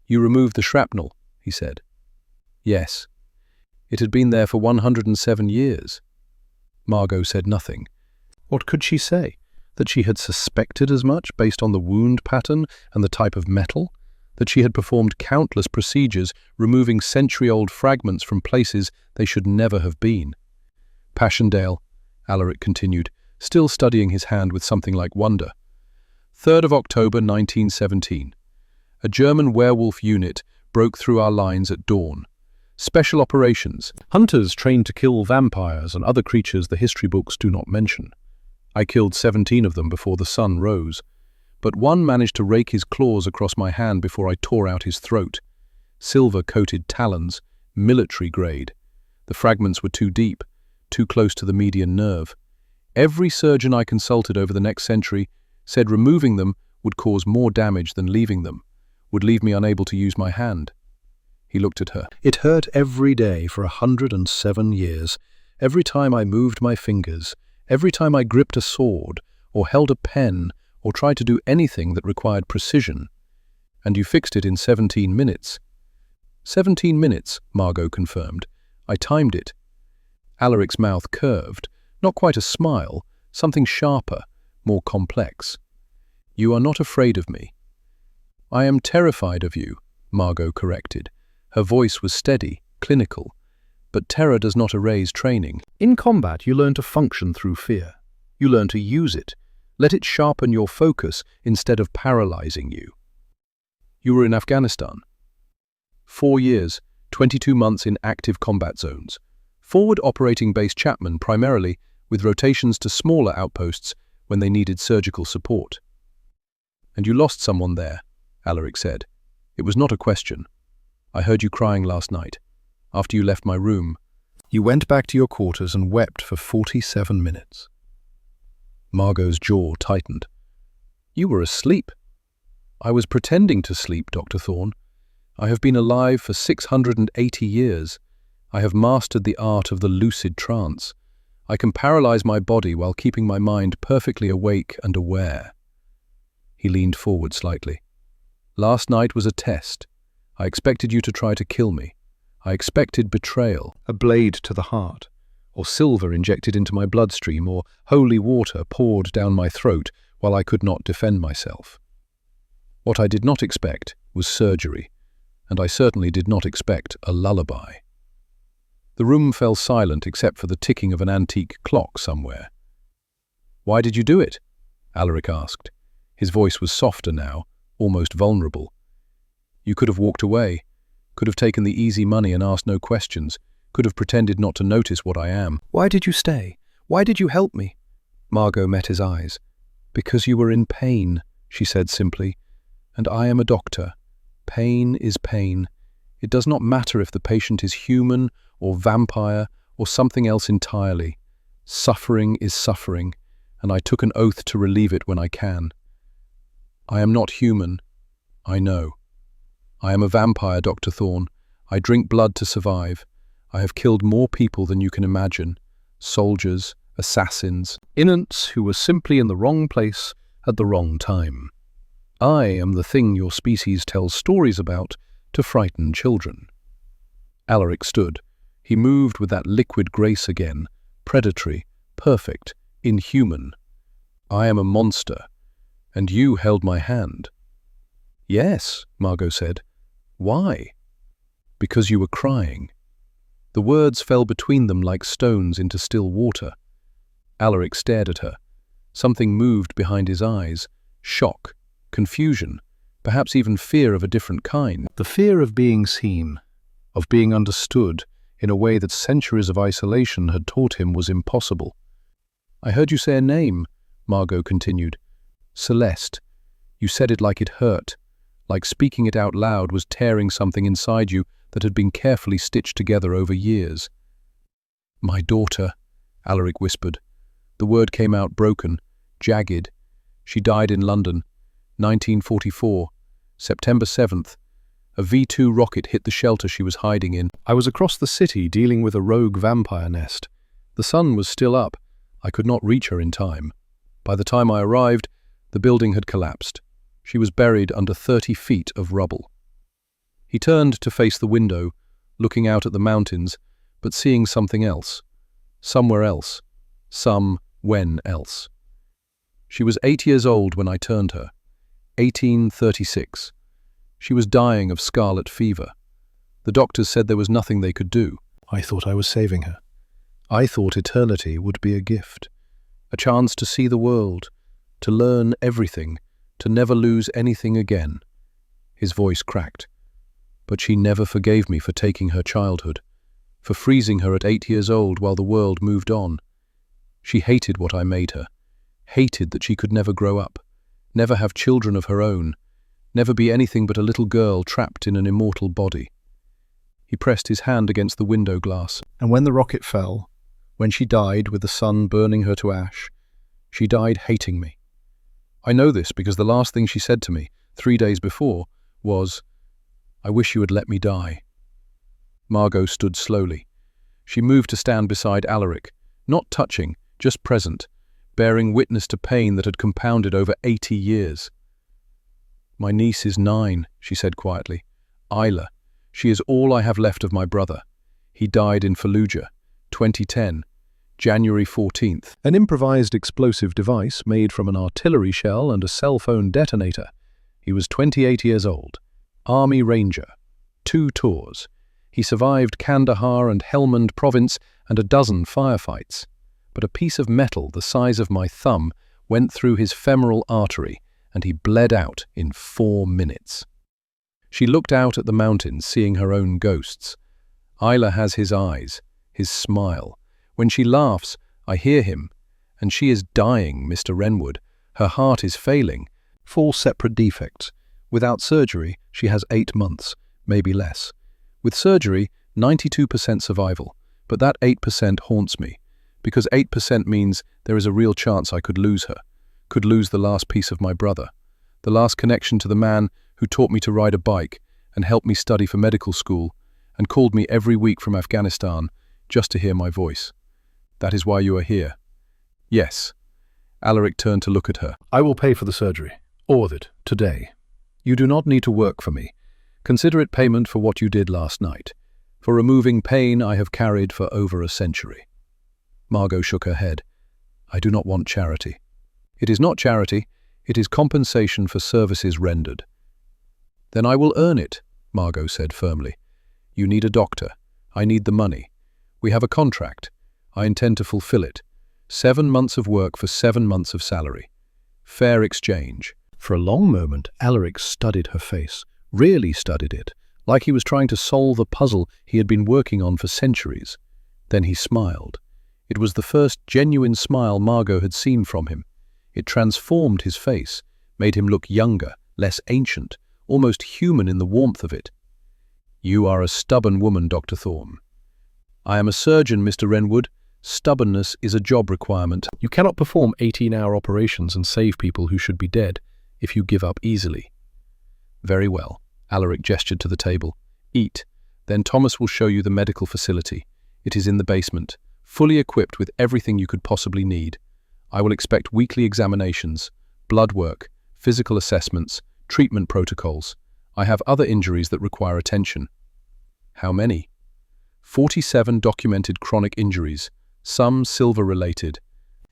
"You removed the shrapnel," he said. "Yes." It had been there for 107 years. Margot said nothing. What could she say? That she had suspected as much based on the wound pattern and the type of metal? That she had performed countless procedures removing century-old fragments from places they should never have been? "Passchendaele," Alaric continued, still studying his hand with something like wonder. 3rd of October 1917. A German werewolf unit broke through our lines at dawn. Special operations. Hunters trained to kill vampires and other creatures the history books do not mention. I killed 17 of them before the sun rose, but one managed to rake his claws across my hand before I tore out his throat. Silver-coated talons, military grade. The fragments were too deep, too close to the median nerve. Every surgeon I consulted over the next century said removing them would cause more damage than leaving them, would leave me unable to use my hand. He looked at her. It hurt every day for 107 years, every time I moved my fingers, every time I gripped a sword, or held a pen, or tried to do anything that required precision. And you fixed it in 17 minutes. 17 minutes, Margot confirmed. I timed it. Alaric's mouth curved, not quite a smile, something sharper, more complex. You are not afraid of me. I am terrified of you, Margot corrected. Her voice was steady, clinical. But terror does not erase training. In combat, you learn to function through fear. You learn to use it. Let it sharpen your focus instead of paralyzing you. You were in Afghanistan. 4 years, 22 months in active combat zones. Forward operating base Chapman primarily, with rotations to smaller outposts when they needed surgical support. And you lost someone there, Alaric said. It was not a question. I heard you crying last night. After you left my room, you went back to your quarters and wept for 47 minutes. Margot's jaw tightened. You were asleep. I was pretending to sleep, Dr. Thorne. I have been alive for 680 years. I have mastered the art of the lucid trance. I can paralyze my body while keeping my mind perfectly awake and aware. He leaned forward slightly. Last night was a test. I expected you to try to kill me. I expected betrayal, a blade to the heart, or silver injected into my bloodstream, or holy water poured down my throat while I could not defend myself. What I did not expect was surgery, and I certainly did not expect a lullaby. The room fell silent except for the ticking of an antique clock somewhere. Why did you do it? Alaric asked. His voice was softer now, almost vulnerable. You could have walked away, could have taken the easy money and asked no questions, could have pretended not to notice what I am. Why did you stay? Why did you help me? Margot met his eyes. Because you were in pain, she said simply, and I am a doctor. Pain is pain. It does not matter if the patient is human or vampire or something else entirely. Suffering is suffering, and I took an oath to relieve it when I can. I am not human. I know. I am a vampire, Dr. Thorne. I drink blood to survive. I have killed more people than you can imagine. Soldiers, assassins, innocents who were simply in the wrong place at the wrong time. I am the thing your species tells stories about to frighten children. Alaric stood. He moved with that liquid grace again, predatory, perfect, inhuman. I am a monster, and you held my hand. Yes, Margot said. Why? Because you were crying. The words fell between them like stones into still water. Alaric stared at her. Something moved behind his eyes. Shock, confusion, perhaps even fear of a different kind. The fear of being seen, of being understood in a way that centuries of isolation had taught him was impossible. I heard you say a name, Margot continued. Celeste. You said it like it hurt, like speaking it out loud was tearing something inside you that had been carefully stitched together over years. My daughter, Alaric whispered. The word came out broken, jagged. She died in London, 1944, September 7th. A V-2 rocket hit the shelter she was hiding in. I was across the city dealing with a rogue vampire nest. The sun was still up. I could not reach her in time. By the time I arrived, the building had collapsed. She was buried under 30 feet of rubble. He turned to face the window, looking out at the mountains, but seeing something else. Somewhere else. When else. She was 8 years old when I turned her. 1836. She was dying of scarlet fever. The doctors said there was nothing they could do. I thought I was saving her. I thought eternity would be a gift. A chance to see the world, to learn everything, to never lose anything again. His voice cracked. But she never forgave me for taking her childhood, for freezing her at 8 years old while the world moved on. She hated what I made her. hated that she could never grow up, never have children of her own, never be anything but a little girl trapped in an immortal body. He pressed his hand against the window glass. And when the rocket fell, when she died with the sun burning her to ash, she died hating me. I know this because the last thing she said to me, 3 days before, was, "I wish you had let me die." Margot stood slowly. She moved to stand beside Alaric, not touching, just present, bearing witness to pain that had compounded over 80 years. "My niece is 9, she said quietly. "Isla. She is all I have left of my brother. He died in Fallujah, 2010, January 14th. An improvised explosive device made from an artillery shell and a cell phone detonator. He was 28 years old. Army Ranger. 2 tours. He survived Kandahar and Helmand province and a dozen firefights. But a piece of metal the size of my thumb went through his femoral artery and he bled out in 4 minutes. She looked out at the mountains, seeing her own ghosts. Isla has his eyes, his smile. When she laughs, I hear him. And she is dying, Mr. Renwood. Her heart is failing. 4 separate defects. Without surgery, she has 8 months, maybe less. With surgery, 92% survival. But that 8% haunts me. Because 8% means there is a real chance I could lose her. Could lose the last piece of my brother. The last connection to the man who taught me to ride a bike and helped me study for medical school and called me every week from Afghanistan just to hear my voice. That is why you are here." "Yes." Alaric turned to look at her. "I will pay for the surgery. All of it, today. You do not need to work for me. Consider it payment for what you did last night, for removing pain I have carried for over a century." Margot shook her head. "I do not want charity." "It is not charity, it is compensation for services rendered." "Then I will earn it," Margot said firmly. "You need a doctor. I need the money. We have a contract. I intend to fulfill it. 7 months of work for 7 months of salary. Fair exchange." For a long moment, Alaric studied her face, really studied it, like he was trying to solve a puzzle he had been working on for centuries. Then he smiled. It was the first genuine smile Margot had seen from him. It transformed his face, made him look younger, less ancient, almost human in the warmth of it. "You are a stubborn woman, Dr. Thorne." "I am a surgeon, Mr. Renwood. Stubbornness is a job requirement. You cannot perform 18-hour operations and save people who should be dead if you give up easily." "Very well." Alaric gestured to the table. "Eat. Then Thomas will show you the medical facility. It is in the basement, fully equipped with everything you could possibly need. I will expect weekly examinations, blood work, physical assessments, treatment protocols. I have other injuries that require attention." "How many?" 47 documented chronic injuries, some silver-related,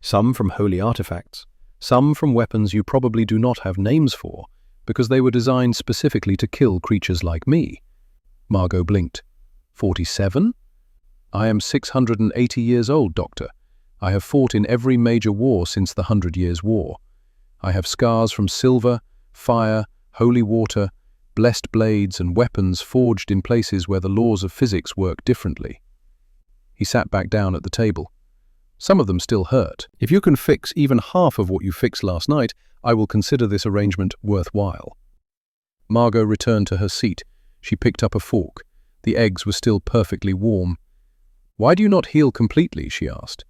some from holy artifacts, some from weapons you probably do not have names for, because they were designed specifically to kill creatures like me." Margot blinked. 47? "I am 680 years old, Doctor. I have fought in every major war since the 100 Years' War. I have scars from silver, fire, holy water, blessed blades and weapons forged in places where the laws of physics work differently." He sat back down at the table. "Some of them still hurt. If you can fix even half of what you fixed last night, I will consider this arrangement worthwhile." Margot returned to her seat. She picked up a fork. The eggs were still perfectly warm. "Why do you not heal completely?" she asked.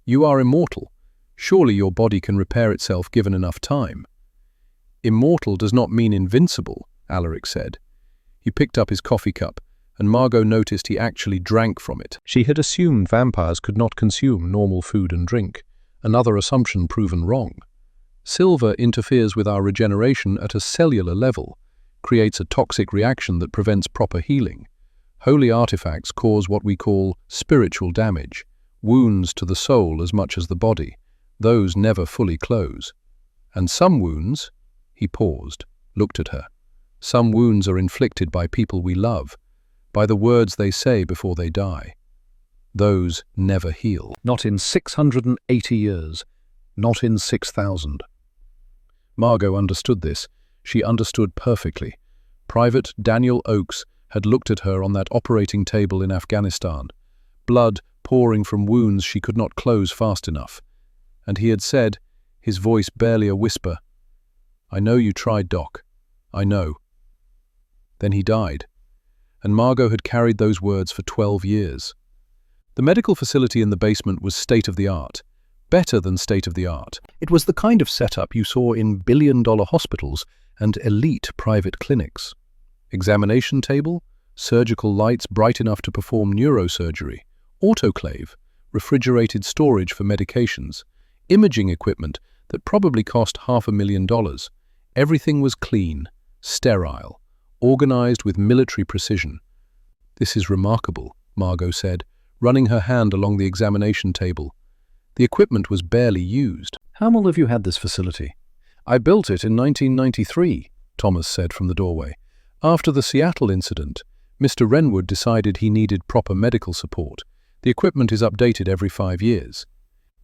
"You are immortal. Surely your body can repair itself given enough time." "Immortal does not mean invincible," Alaric said. He picked up his coffee cup, and Margot noticed he actually drank from it. She had assumed vampires could not consume normal food and drink, another assumption proven wrong. Silver interferes with our regeneration at a cellular level, creates a toxic reaction that prevents proper healing. Holy artifacts cause what we call spiritual damage, wounds to the soul as much as the body. Those never fully close. And some wounds, he paused, looked at her. Some wounds are inflicted by people we love, by the words they say before they die. Those never heal. Not in 680 years, not in 6,000. Margot understood this. She understood perfectly. Private Daniel Oakes had looked at her on that operating table in Afghanistan, blood pouring from wounds she could not close fast enough. And he had said, his voice barely a whisper. "I know you tried, Doc. I know." Then he died, and Margot had carried those words for 12 years. The medical facility in the basement was state-of-the-art, better than state-of-the-art. It was the kind of setup you saw in billion-dollar hospitals and elite private clinics. Examination table, surgical lights bright enough to perform neurosurgery, autoclave, refrigerated storage for medications, imaging equipment that probably cost $500,000. Everything was clean, sterile, organized with military precision. "This is remarkable," Margot said, running her hand along the examination table. The equipment was barely used. "How long have you had this facility?" "I built it in 1993, Thomas said from the doorway. "After the Seattle incident, Mr. Renwood decided he needed proper medical support. The equipment is updated every 5 years.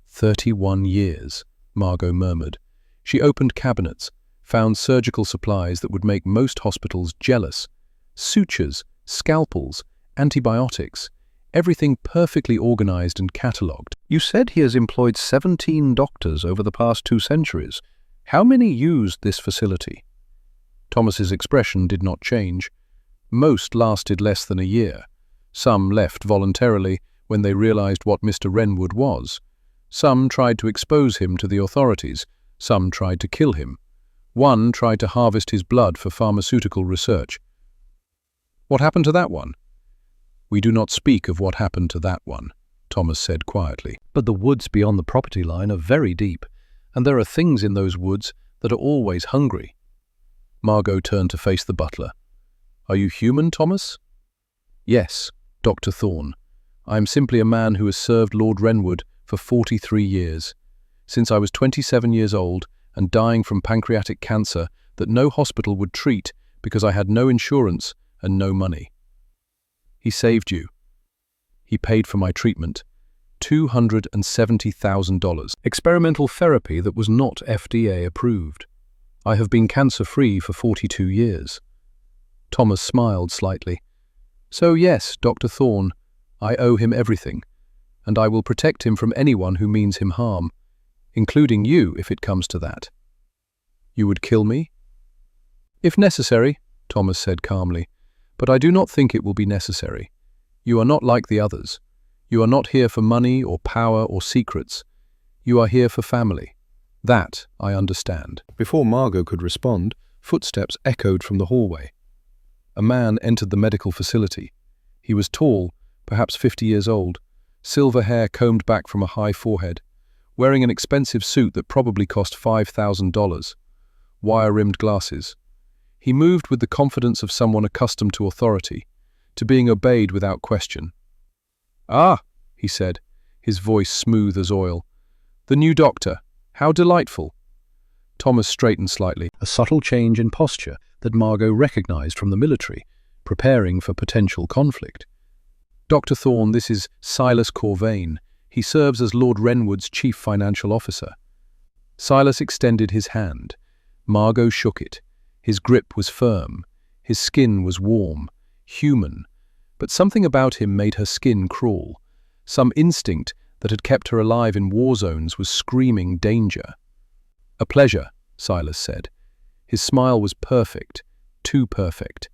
31 years, Margot murmured. She opened cabinets, found surgical supplies that would make most hospitals jealous. Sutures, scalpels, antibiotics, everything perfectly organized and catalogued. "You said he has employed 17 doctors over the past 2 centuries. How many used this facility?" Thomas's expression did not change. "Most lasted less than a year. Some left voluntarily when they realized what Mr. Renwood was. Some tried to expose him to the authorities. Some tried to kill him. One tried to harvest his blood for pharmaceutical research." "What happened to that one?" "We do not speak of what happened to that one," Thomas said quietly. "But the woods beyond the property line are very deep, and there are things in those woods that are always hungry." Margot turned to face the butler. "Are you human, Thomas?" "Yes, Dr. Thorne. I am simply a man who has served Lord Renwood for 43 years, since I was 27 years old and dying from pancreatic cancer that no hospital would treat because I had no insurance and no money. He saved you. He paid for my treatment, $270,000. Experimental therapy that was not FDA approved. I have been cancer-free for 42 years. Thomas smiled slightly. "So yes, Dr. Thorne, I owe him everything, and I will protect him from anyone who means him harm, including you if it comes to that." "You would kill me?" "If necessary," Thomas said calmly, "but I do not think it will be necessary. You are not like the others. You are not here for money or power or secrets. You are here for family. That I understand." Before Margot could respond, footsteps echoed from the hallway. A man entered the medical facility. He was tall, perhaps 50 years old, silver hair combed back from a high forehead, wearing an expensive suit that probably cost $5,000, wire-rimmed glasses. He moved with the confidence of someone accustomed to authority, to being obeyed without question. "Ah," he said, his voice smooth as oil. "The new doctor. How delightful." Thomas straightened slightly, a subtle change in posture that Margot recognized from the military, preparing for potential conflict. "Dr. Thorne, this is Silas Corvain. He serves as Lord Renwood's chief financial officer." Silas extended his hand. Margot shook it. His grip was firm. His skin was warm, human. But something about him made her skin crawl. Some instinct that had kept her alive in war zones was screaming danger. "A pleasure," Silas said. His smile was perfect, too perfect.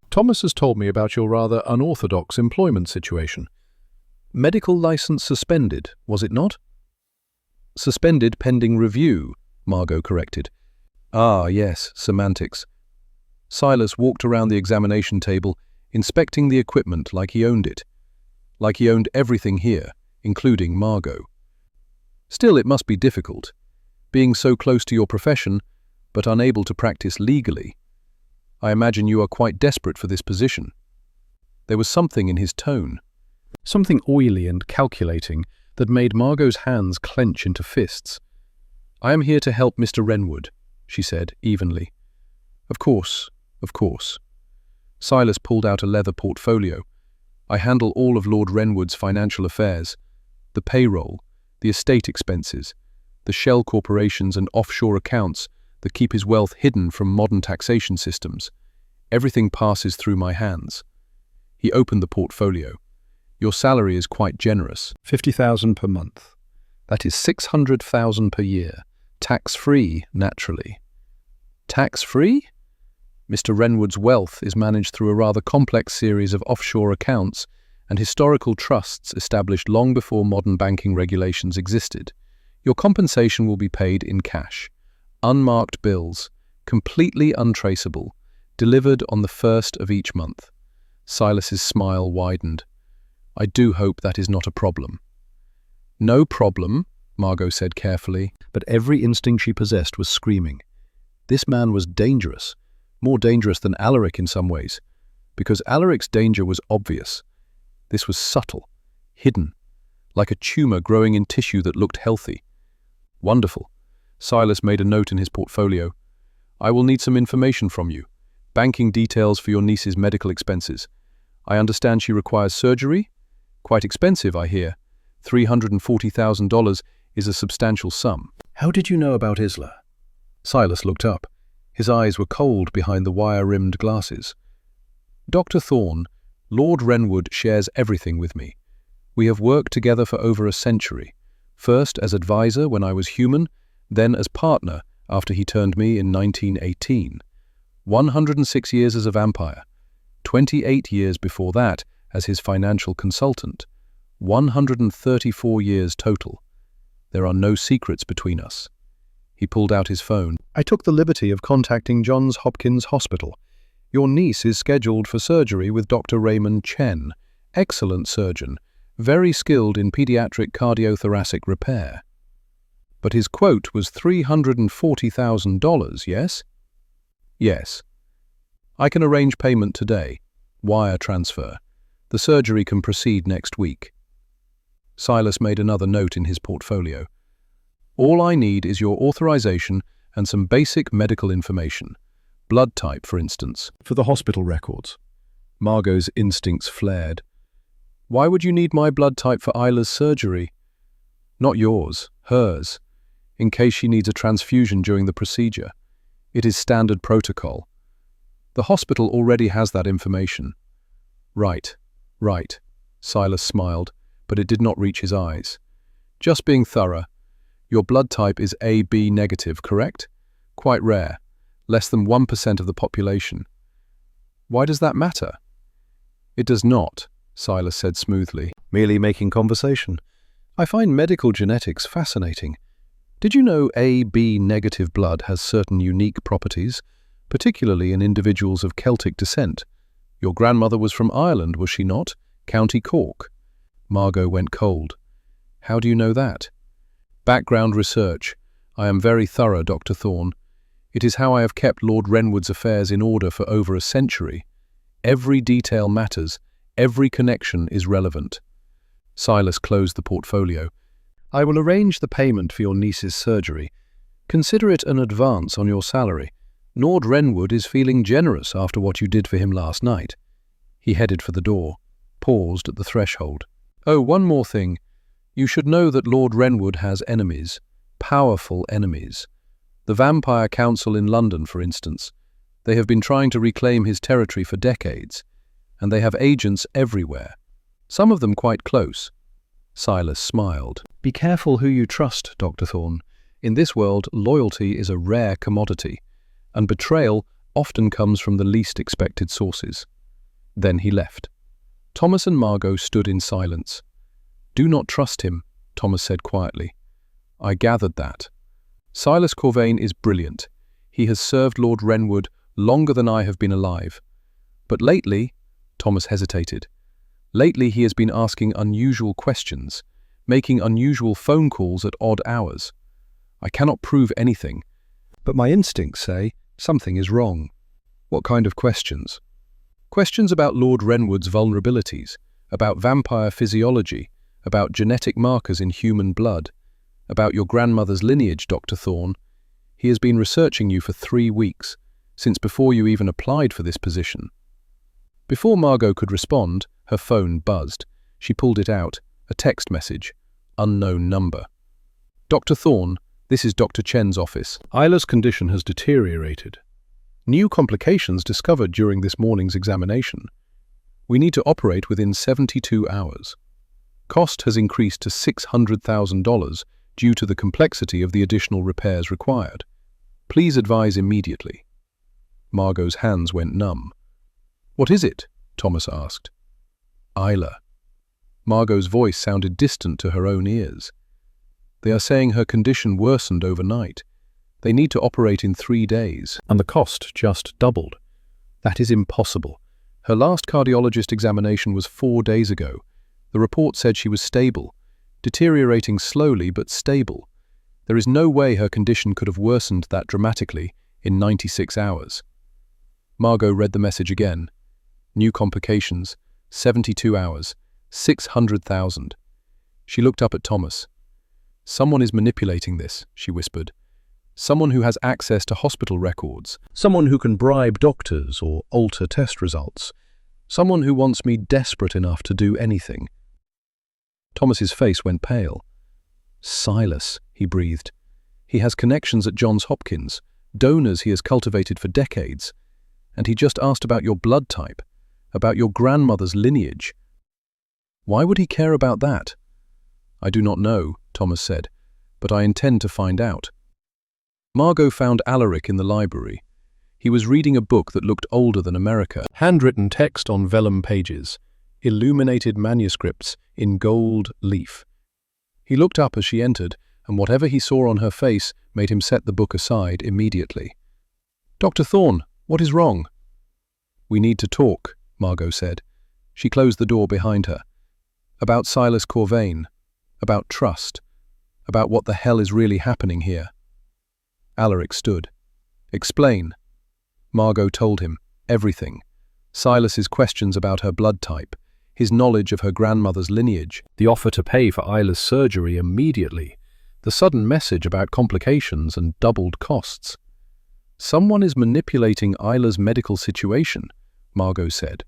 "Thomas has told me about your rather unorthodox employment situation. Medical license suspended, was it not?" "Suspended pending review," Margot corrected. "Ah, yes, semantics." Silas walked around the examination table, inspecting the equipment like he owned it. Like he owned everything here, including Margot. "Still, it must be difficult, being so close to your profession, but unable to practice legally. I imagine you are quite desperate for this position." There was something in his tone, something oily and calculating that made Margot's hands clench into fists. "I am here to help Mr. Renwood," she said evenly. Of course. Silas pulled out a leather portfolio. "I handle all of Lord Renwood's financial affairs, the payroll, the estate expenses, the shell corporations and offshore accounts that keep his wealth hidden from modern taxation systems. Everything passes through my hands." He opened the portfolio. "Your salary is quite generous. $50,000 per month. That is $600,000 per year, Tax-free, naturally. Tax-free? Mr. Wrenwood's wealth is managed through a rather complex series of offshore accounts and historical trusts established long before modern banking regulations existed. Your compensation will be paid in cash. Unmarked bills, completely untraceable, delivered on the 1st of each month. Silas's smile widened. I do hope that is not a problem. No problem, Margot said carefully, but every instinct she possessed was screaming. This man was dangerous, more dangerous than Alaric in some ways, because Alaric's danger was obvious. This was subtle, hidden, like a tumor growing in tissue that looked healthy. Wonderful. Silas made a note in his portfolio. I will need some information from you. Banking details for your niece's medical expenses. I understand she requires surgery? Quite expensive, I hear. $340,000 is a substantial sum. How did you know about Isla? Silas looked up. His eyes were cold behind the wire-rimmed glasses. Dr. Thorne, Lord Wrenwood shares everything with me. We have worked together for over a century, first as advisor when I was human, then as partner after he turned me in 1918. 106 years as a vampire, 28 years before that as his financial consultant, 134 years total. There are no secrets between us. He pulled out his phone. I took the liberty of contacting Johns Hopkins Hospital. Your niece is scheduled for surgery with Dr. Raymond Chen, excellent surgeon, very skilled in pediatric cardiothoracic repair. But his quote was $340,000, yes? Yes. I can arrange payment today. Wire transfer. The surgery can proceed next week. Silas made another note in his portfolio. All I need is your authorization and some basic medical information. Blood type, for instance. For the hospital records. Margot's instincts flared. Why would you need my blood type for Isla's surgery? Not yours, hers, in case she needs a transfusion during the procedure. It is standard protocol. The hospital already has that information. Right. Silas smiled, but it did not reach his eyes. Just being thorough. Your blood type is AB negative, correct? Quite rare. Less than 1% of the population. Why does that matter? It does not, Silas said smoothly. Merely making conversation. I find medical genetics fascinating. Did you know AB negative blood has certain unique properties, particularly in individuals of Celtic descent? Your grandmother was from Ireland, was she not? County Cork. Margot went cold. How do you know that? Background research. I am very thorough, Dr. Thorne. It is how I have kept Lord Wrenwood's affairs in order for over a century. Every detail matters. Every connection is relevant. Silas closed the portfolio. I will arrange the payment for your niece's surgery. Consider it an advance on your salary. Lord Wrenwood is feeling generous after what you did for him last night. He headed for the door, paused at the threshold. Oh, one more thing. You should know that Lord Wrenwood has enemies, powerful enemies. The Vampire Council in London, for instance. They have been trying to reclaim his territory for decades, and they have agents everywhere, some of them quite close. Silas smiled. Be careful who you trust, Dr. Thorne. In this world, loyalty is a rare commodity, and betrayal often comes from the least expected sources. Then he left. Thomas and Margot stood in silence. Do not trust him, Thomas said quietly. I gathered that. Silas Corvain is brilliant. He has served Lord Wrenwood longer than I have been alive. But lately, Thomas hesitated. Lately he has been asking unusual questions, making unusual phone calls at odd hours. I cannot prove anything, but my instincts say something is wrong. What kind of questions? Questions about Lord Wrenwood's vulnerabilities, about vampire physiology, about genetic markers in human blood, about your grandmother's lineage, Dr. Thorne. He has been researching you for 3 weeks, since before you even applied for this position. Before Margot could respond, her phone buzzed. She pulled it out, a text message, unknown number. Dr. Thorne, this is Dr. Chen's office. Isla's condition has deteriorated. New complications discovered during this morning's examination. We need to operate within 72 hours. Cost has increased to $600,000 due to the complexity of the additional repairs required. Please advise immediately. Margot's hands went numb. What is it? Thomas asked. Isla. Margot's voice sounded distant to her own ears. They are saying her condition worsened overnight. They need to operate in 3 days, and the cost just doubled. That is impossible. Her last cardiologist examination was 4 days ago. The report said she was stable, deteriorating slowly but stable. There is no way her condition could have worsened that dramatically in 96 hours. Margot read the message again. New complications, 72 hours, 600,000. She looked up at Thomas. Someone is manipulating this, she whispered. Someone who has access to hospital records. Someone who can bribe doctors or alter test results. Someone who wants me desperate enough to do anything. Thomas's face went pale. Silas, he breathed. He has connections at Johns Hopkins, donors he has cultivated for decades. And he just asked about your blood type, about your grandmother's lineage. Why would he care about that? I do not know, Thomas said, but I intend to find out. Margot found Alaric in the library. He was reading a book that looked older than America. Handwritten text on vellum pages, illuminated manuscripts in gold leaf. He looked up as she entered, and whatever he saw on her face made him set the book aside immediately. Dr. Thorne, what is wrong? We need to talk, Margot said. She closed the door behind her. About Silas Corvain, about trust, about what the hell is really happening here. Alaric stood. Explain. Margot told him everything. Silas's questions about her blood type, his knowledge of her grandmother's lineage, the offer to pay for Isla's surgery immediately, the sudden message about complications and doubled costs. Someone is manipulating Isla's medical situation, Margot said.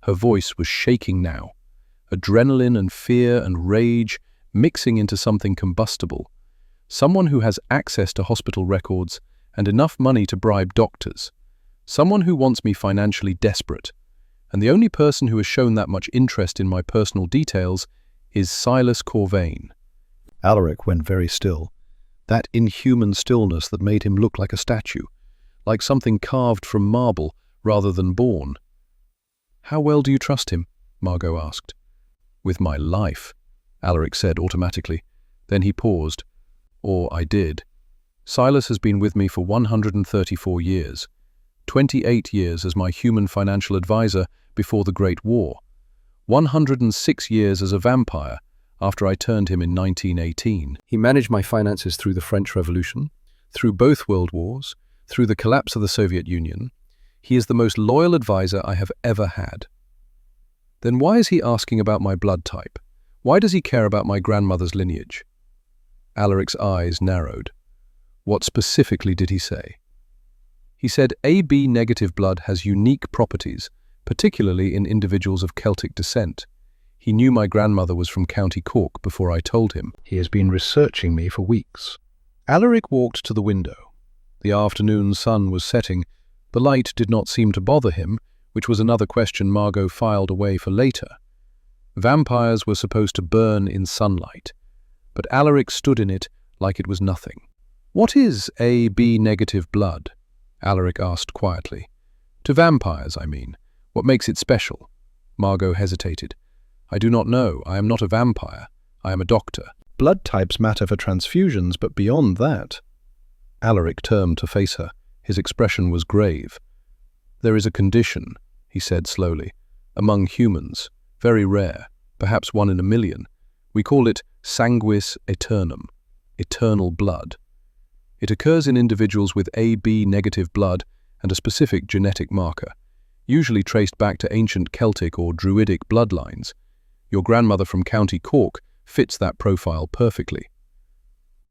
Her voice was shaking now. Adrenaline and fear and rage mixing into something combustible. Someone who has access to hospital records and enough money to bribe doctors. Someone who wants me financially desperate. And the only person who has shown that much interest in my personal details is Silas Corvain. Alaric went very still. That inhuman stillness that made him look like a statue, like something carved from marble rather than born. How well do you trust him? Margot asked. With my life, Alaric said automatically. Then he paused. Or I did. Silas has been with me for 134 years. 28 years as my human financial advisor before the Great War. 106 years as a vampire after I turned him in 1918. He managed my finances through the French Revolution, through both World Wars, through the collapse of the Soviet Union. He is the most loyal advisor I have ever had. Then why is he asking about my blood type? Why does he care about my grandmother's lineage? Alaric's eyes narrowed. What specifically did he say? He said AB negative blood has unique properties, particularly in individuals of Celtic descent. He knew my grandmother was from County Cork before I told him. He has been researching me for weeks. Alaric walked to the window. The afternoon sun was setting. The light did not seem to bother him, which was another question Margot filed away for later. Vampires were supposed to burn in sunlight, but Alaric stood in it like it was nothing. What is AB negative blood? Alaric asked quietly. To vampires, I mean. What makes it special? Margot hesitated. I do not know. I am not a vampire. I am a doctor. Blood types matter for transfusions, but beyond that. Alaric turned to face her. His expression was grave. There is a condition, he said slowly, among humans, very rare, perhaps 1 in a million. We call it sanguis aeternum, eternal blood. It occurs in individuals with AB negative blood and a specific genetic marker, usually traced back to ancient Celtic or Druidic bloodlines. Your grandmother from County Cork fits that profile perfectly.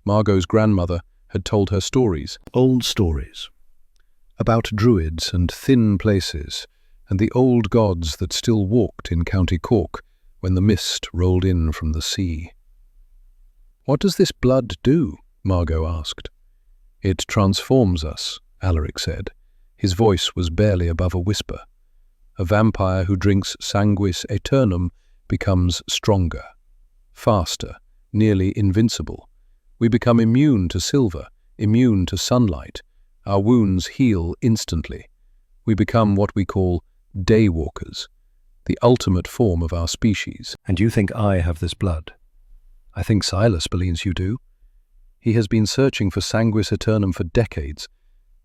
Margot's grandmother had told her stories, old stories, about druids and thin places, and the old gods that still walked in County Cork when the mist rolled in from the sea. What does this blood do? Margot asked. It transforms us, Alaric said. His voice was barely above a whisper. A vampire who drinks sanguis aeternum becomes stronger, faster, nearly invincible. We become immune to silver, immune to sunlight. Our wounds heal instantly. We become what we call daywalkers, the ultimate form of our species. And you think I have this blood? I think Silas believes you do. He has been searching for sanguis aeternum for decades.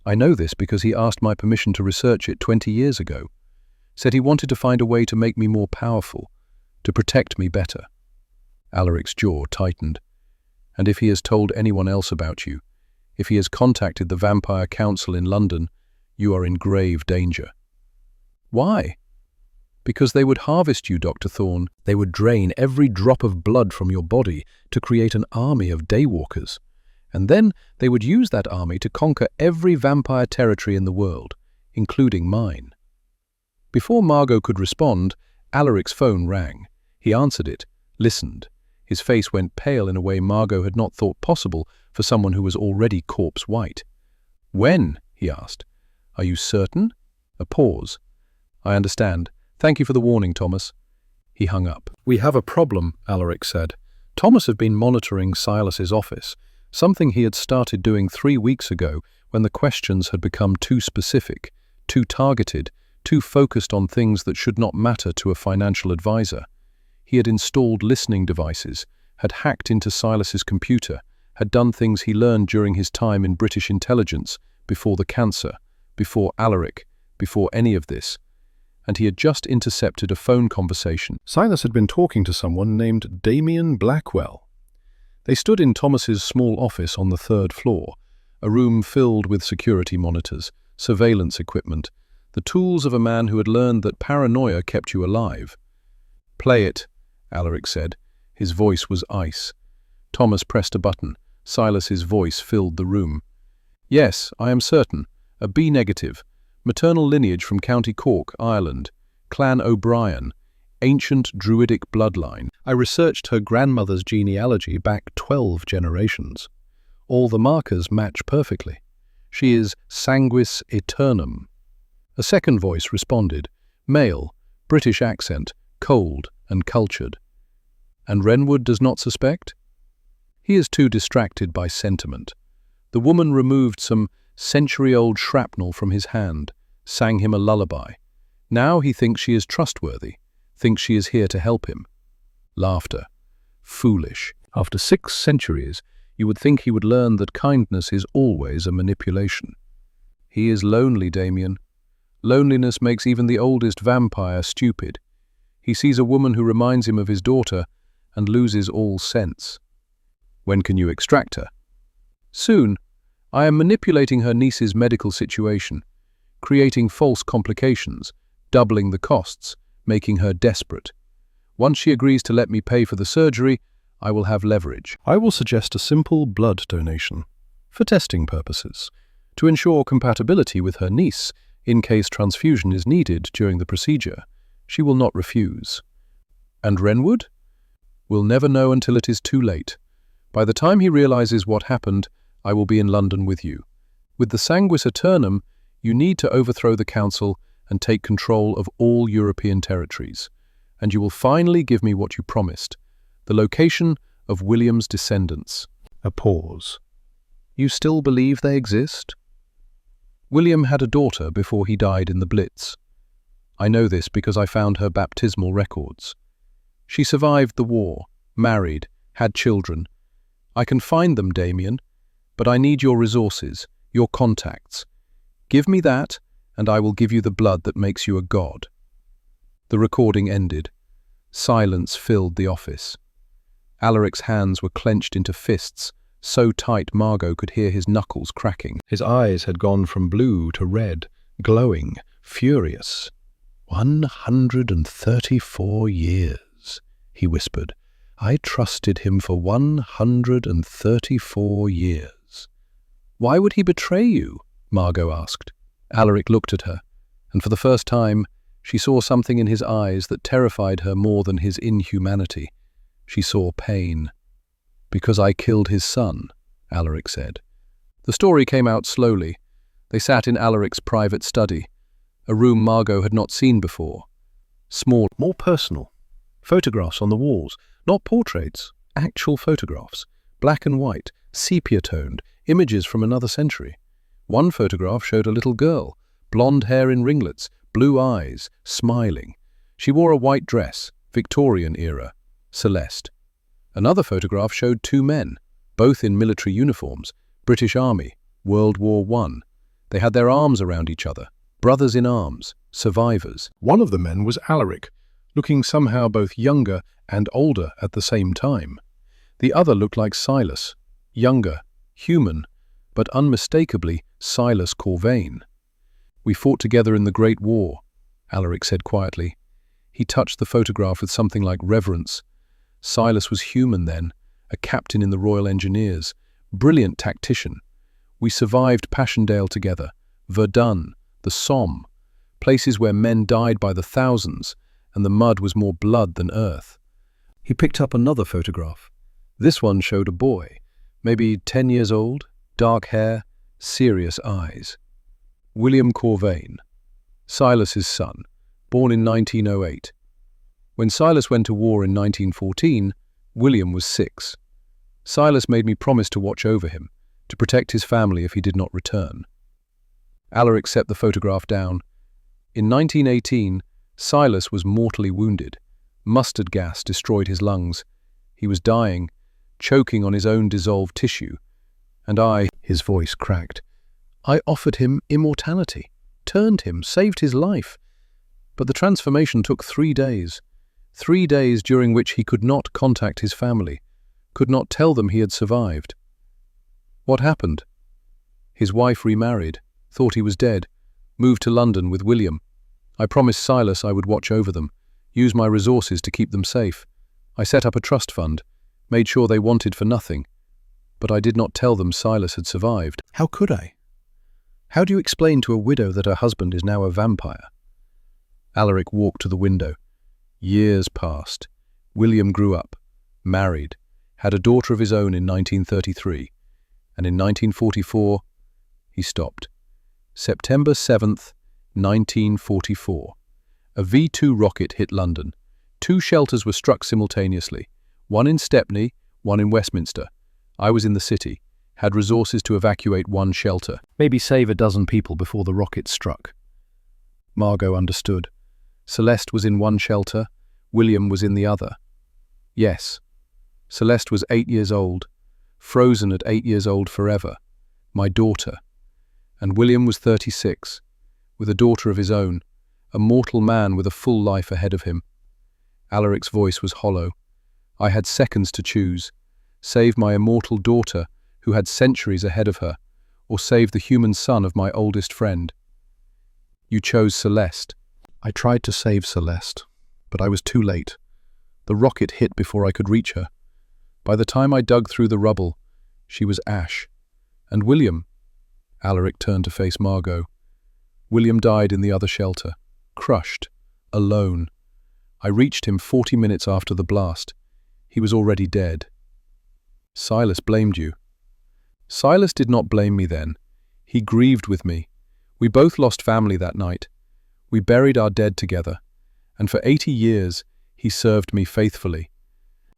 I know this because he asked my permission to research it 20 years ago. Said he wanted to find a way to make me more powerful, to protect me better. Alaric's jaw tightened. And if he has told anyone else about you, if he has contacted the Vampire Council in London, you are in grave danger. Why? Because they would harvest you, Dr. Thorne. They would drain every drop of blood from your body to create an army of daywalkers. And then they would use that army to conquer every vampire territory in the world, including mine. Before Margot could respond, Alaric's phone rang. He answered it, listened. His face went pale in a way Margot had not thought possible for someone who was already corpse-white. "When?" he asked. "Are you certain?" A pause. "I understand. Thank you for the warning, Thomas." He hung up. "We have a problem," Alaric said. Thomas had been monitoring Silas's office, something he had started doing 3 weeks ago when the questions had become too specific, too targeted, too focused on things that should not matter to a financial advisor. He had installed listening devices, had hacked into Silas's computer, had done things he learned during his time in British intelligence, before the cancer, before Alaric, before any of this. And he had just intercepted a phone conversation. Silas had been talking to someone named Damien Blackwell. They stood in Thomas's small office on the 3rd floor, a room filled with security monitors, surveillance equipment, the tools of a man who had learned that paranoia kept you alive. "Play it," Alaric said. His voice was ice. Thomas pressed a button. Silas's voice filled the room. "Yes, I am certain. A B negative. Maternal lineage from County Cork, Ireland. Clan O'Brien. Ancient Druidic bloodline. I researched her grandmother's genealogy back 12 generations. All the markers match perfectly. She is sanguis aeternum." A second voice responded. Male, British accent, cold and cultured. "And Renwood does not suspect?" "He is too distracted by sentiment." The woman removed some century-old shrapnel from his hand, sang him a lullaby. Now he thinks she is trustworthy, thinks she is here to help him. Laughter. Foolish. After 6 centuries, you would think he would learn that kindness is always a manipulation. He is lonely, Damien. Loneliness makes even the oldest vampire stupid. He sees a woman who reminds him of his daughter and loses all sense. "When can you extract her?" "Soon. I am manipulating her niece's medical situation, creating false complications, doubling the costs, making her desperate. Once she agrees to let me pay for the surgery, I will have leverage. I will suggest a simple blood donation, for testing purposes, to ensure compatibility with her niece in case transfusion is needed during the procedure. She will not refuse." "And Renwood?" "We'll never know until it is too late. By the time he realizes what happened, I will be in London with you. With the sanguis aeternum, you need to overthrow the council and take control of all European territories. And you will finally give me what you promised, the location of William's descendants." A pause. "You still believe they exist?" "William had a daughter before he died in the Blitz. I know this because I found her baptismal records. She survived the war, married, had children. I can find them, Damien, but I need your resources, your contacts. Give me that, and I will give you the blood that makes you a god." The recording ended. Silence filled the office. Alaric's hands were clenched into fists, so tight Margot could hear his knuckles cracking. His eyes had gone from blue to red, glowing, furious. 134 years, he whispered. I trusted him for 134 years. "Why would he betray you?" Margot asked. Alaric looked at her, and for the first time, she saw something in his eyes that terrified her more than his inhumanity. She saw pain. "Because I killed his son," Alaric said. The story came out slowly. They sat in Alaric's private study, a room Margot had not seen before. Small, more personal. Photographs on the walls, not portraits, actual photographs, black and white, sepia-toned, images from another century. One photograph showed a little girl, blonde hair in ringlets, blue eyes, smiling. She wore a white dress, Victorian era, Celeste. Another photograph showed two men, both in military uniforms, British Army, World War I. They had their arms around each other, brothers in arms, survivors. One of the men was Alaric, looking somehow both younger and older at the same time. The other looked like Silas, younger, human, but unmistakably Silas Corvain. "We fought together in the Great War," Alaric said quietly. He touched the photograph with something like reverence. Silas was human then, a captain in the Royal Engineers, brilliant tactician. "We survived Passchendaele together, Verdun, the Somme, places where men died by the thousands, and the mud was more blood than earth." He picked up another photograph. This one showed a boy, maybe 10 years old, dark hair, serious eyes. William Corvain, Silas's son, born in 1908. When Silas went to war in 1914, William was 6. Silas made me promise to watch over him, to protect his family if he did not return. Alaric set the photograph down. In 1918, Silas was mortally wounded. Mustard gas destroyed his lungs. He was dying, choking on his own dissolved tissue. And his voice cracked, I offered him immortality, turned him, saved his life. But the transformation took 3 days. 3 days during which he could not contact his family, could not tell them he had survived. What happened? His wife remarried, thought he was dead, moved to London with William. I promised Silas I would watch over them, use my resources to keep them safe. I set up a trust fund, made sure they wanted for nothing. But I did not tell them Silas had survived. How could I? How do you explain to a widow that her husband is now a vampire? Alaric walked to the window. Years passed. William grew up, married, had a daughter of his own in 1933, and in 1944, he stopped. September 7th, 1944. A V-2 rocket hit London. 2 shelters were struck simultaneously, one in Stepney, one in Westminster. I was in the city, had resources to evacuate 1 shelter, maybe save a dozen people before the rocket struck. Margot understood. Celeste was in 1 shelter, William was in the other. Yes, Celeste was 8 years old, frozen at 8 years old forever, my daughter. And William was 36, with a daughter of his own, a mortal man with a full life ahead of him. Alaric's voice was hollow. I had seconds to choose. Save my immortal daughter, who had centuries ahead of her, or save the human son of my oldest friend. You chose Celeste. I tried to save Celeste, but I was too late. The rocket hit before I could reach her. By the time I dug through the rubble, she was ash. And William? Alaric turned to face Margot. William died in the other shelter, crushed, alone. I reached him 40 minutes after the blast. He was already dead. Silas blamed you. Silas did not blame me then. He grieved with me. We both lost family that night. We buried our dead together, and for 80 years he served me faithfully.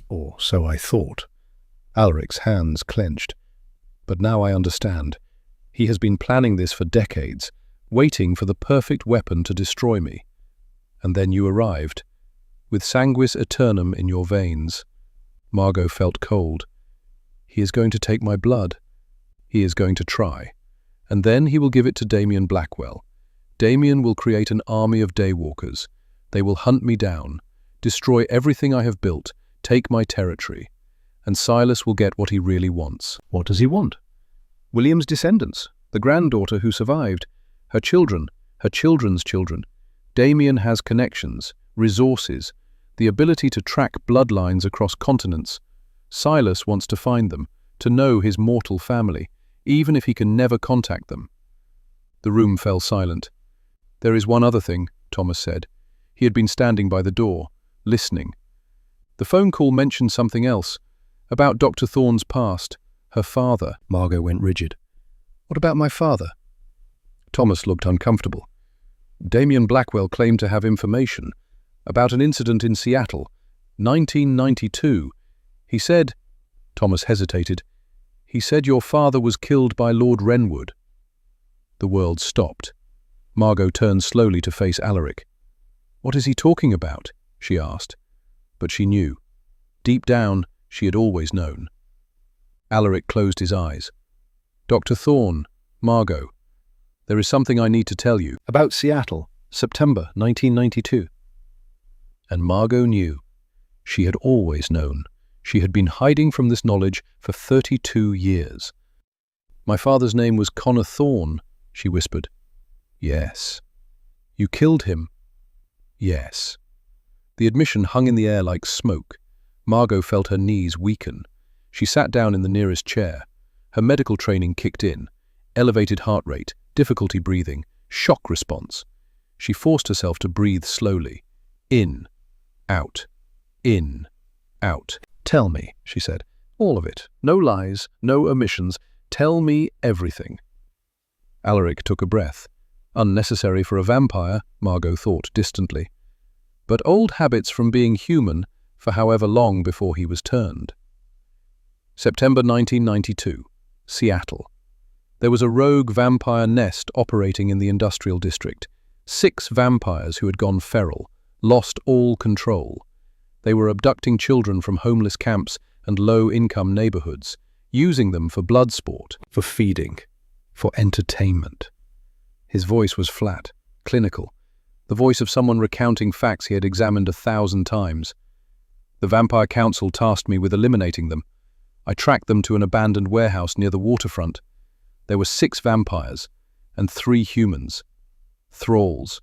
Or so I thought. Alaric's hands clenched. But now I understand. He has been planning this for decades, waiting for the perfect weapon to destroy me. And then you arrived, with sanguis aeternum in your veins. Margot felt cold. He is going to take my blood. He is going to try. And then he will give it to Damien Blackwell. Damien will create an army of daywalkers. They will hunt me down, destroy everything I have built, take my territory. And Silas will get what he really wants. What does he want? William's descendants, the granddaughter who survived, her children, her children's children. Damien has connections, resources, the ability to track bloodlines across continents. Silas wants to find them, to know his mortal family, even if he can never contact them. The room fell silent. There is one other thing, Thomas said. He had been standing by the door, listening. The phone call mentioned something else, about Dr. Thorne's past, her father. Margot went rigid. What about my father? Thomas looked uncomfortable. Damien Blackwell claimed to have information about an incident in Seattle, 1992. He said, Thomas hesitated, He said your father was killed by Lord Wrenwood." The world stopped. Margot turned slowly to face Alaric. "What is he talking about?" she asked. But she knew. Deep down, she had always known. Alaric closed his eyes. "Dr. Thorne, Margot, there is something I need to tell you." About Seattle, September 1992. And Margot knew. She had always known. She had been hiding from this knowledge for 32 years. "My father's name was Connor Thorne," she whispered. "Yes." "You killed him?" "Yes." The admission hung in the air like smoke. Margot felt her knees weaken. She sat down in the nearest chair. Her medical training kicked in. Elevated heart rate, difficulty breathing, shock response. She forced herself to breathe slowly. In, out, in, out. "Tell me," she said. "All of it. No lies, no omissions. Tell me everything." Alaric took a breath. Unnecessary for a vampire, Margot thought distantly. But old habits from being human for however long before he was turned. September 1992, Seattle. There was a rogue vampire nest operating in the industrial district. 6 vampires who had gone feral, lost all control. They were abducting children from homeless camps and low-income neighborhoods, using them for blood sport, for feeding, for entertainment. His voice was flat, clinical, the voice of someone recounting facts he had examined 1,000 times. The Vampire Council tasked me with eliminating them. I tracked them to an abandoned warehouse near the waterfront. There were 6 vampires and 3 humans. Thralls,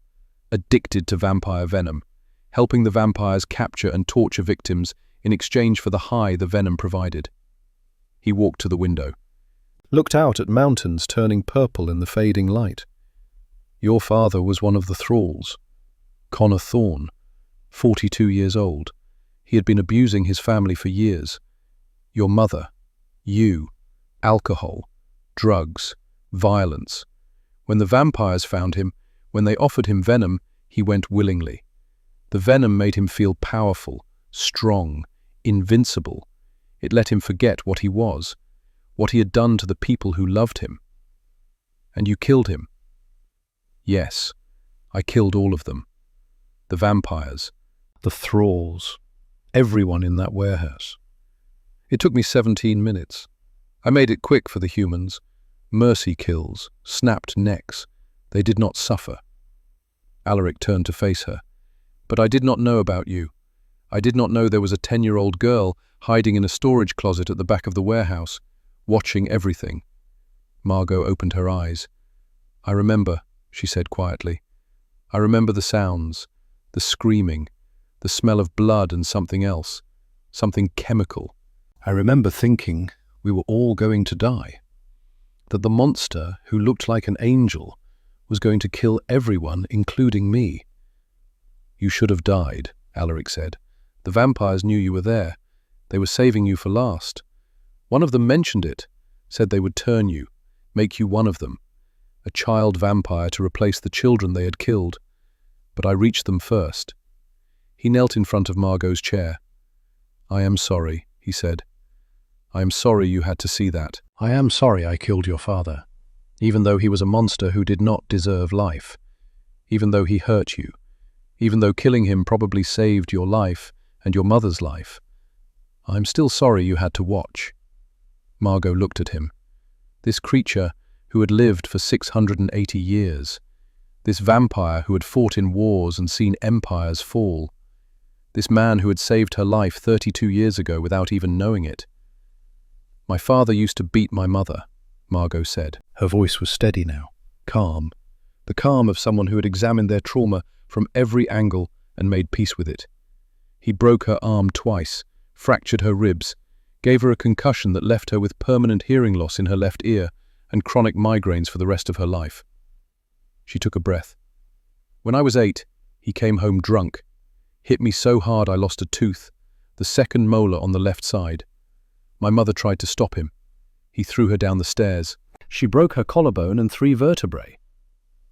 addicted to vampire venom, helping the vampires capture and torture victims in exchange for the high the venom provided. He walked to the window. Looked out at mountains turning purple in the fading light. "Your father was one of the thralls. Connor Thorne, 42 years old. He had been abusing his family for years. Your mother, you, alcohol, drugs, violence. When the vampires found him, when they offered him venom, he went willingly. The venom made him feel powerful, strong, invincible. It let him forget what he was, what he had done to the people who loved him. And you killed him." "Yes, I killed all of them. The vampires, the thralls, everyone in that warehouse. It took me 17 minutes. I made it quick for the humans. Mercy kills, snapped necks. They did not suffer." Alaric turned to face her. "But I did not know about you. I did not know there was a 10-year-old girl hiding in a storage closet at the back of the warehouse, watching everything." Margot opened her eyes. "I remember," she said quietly. "I remember the sounds, the screaming, the smell of blood and something else, something chemical. I remember thinking we were all going to die, that the monster who looked like an angel was going to kill everyone, including me." "You should have died," Alaric said. "The vampires knew you were there. They were saving you for last. One of them mentioned it, said they would turn you, make you one of them, a child vampire to replace the children they had killed. But I reached them first." He knelt in front of Margot's chair. "I am sorry," he said. "I am sorry you had to see that. I am sorry I killed your father, even though he was a monster who did not deserve life, even though he hurt you, even though killing him probably saved your life and your mother's life. I'm still sorry you had to watch." Margot looked at him. This creature who had lived for 680 years. This vampire who had fought in wars and seen empires fall. This man who had saved her life 32 years ago without even knowing it. "My father used to beat my mother," Margot said. Her voice was steady now, calm. The calm of someone who had examined their trauma from every angle and made peace with it. He broke her arm twice, fractured her ribs, gave her a concussion that left her with permanent hearing loss in her left ear and chronic migraines for the rest of her life. She took a breath. "When I was 8, he came home drunk. Hit me so hard I lost a tooth, the second molar on the left side. My mother tried to stop him. He threw her down the stairs. She broke her collarbone and 3 vertebrae."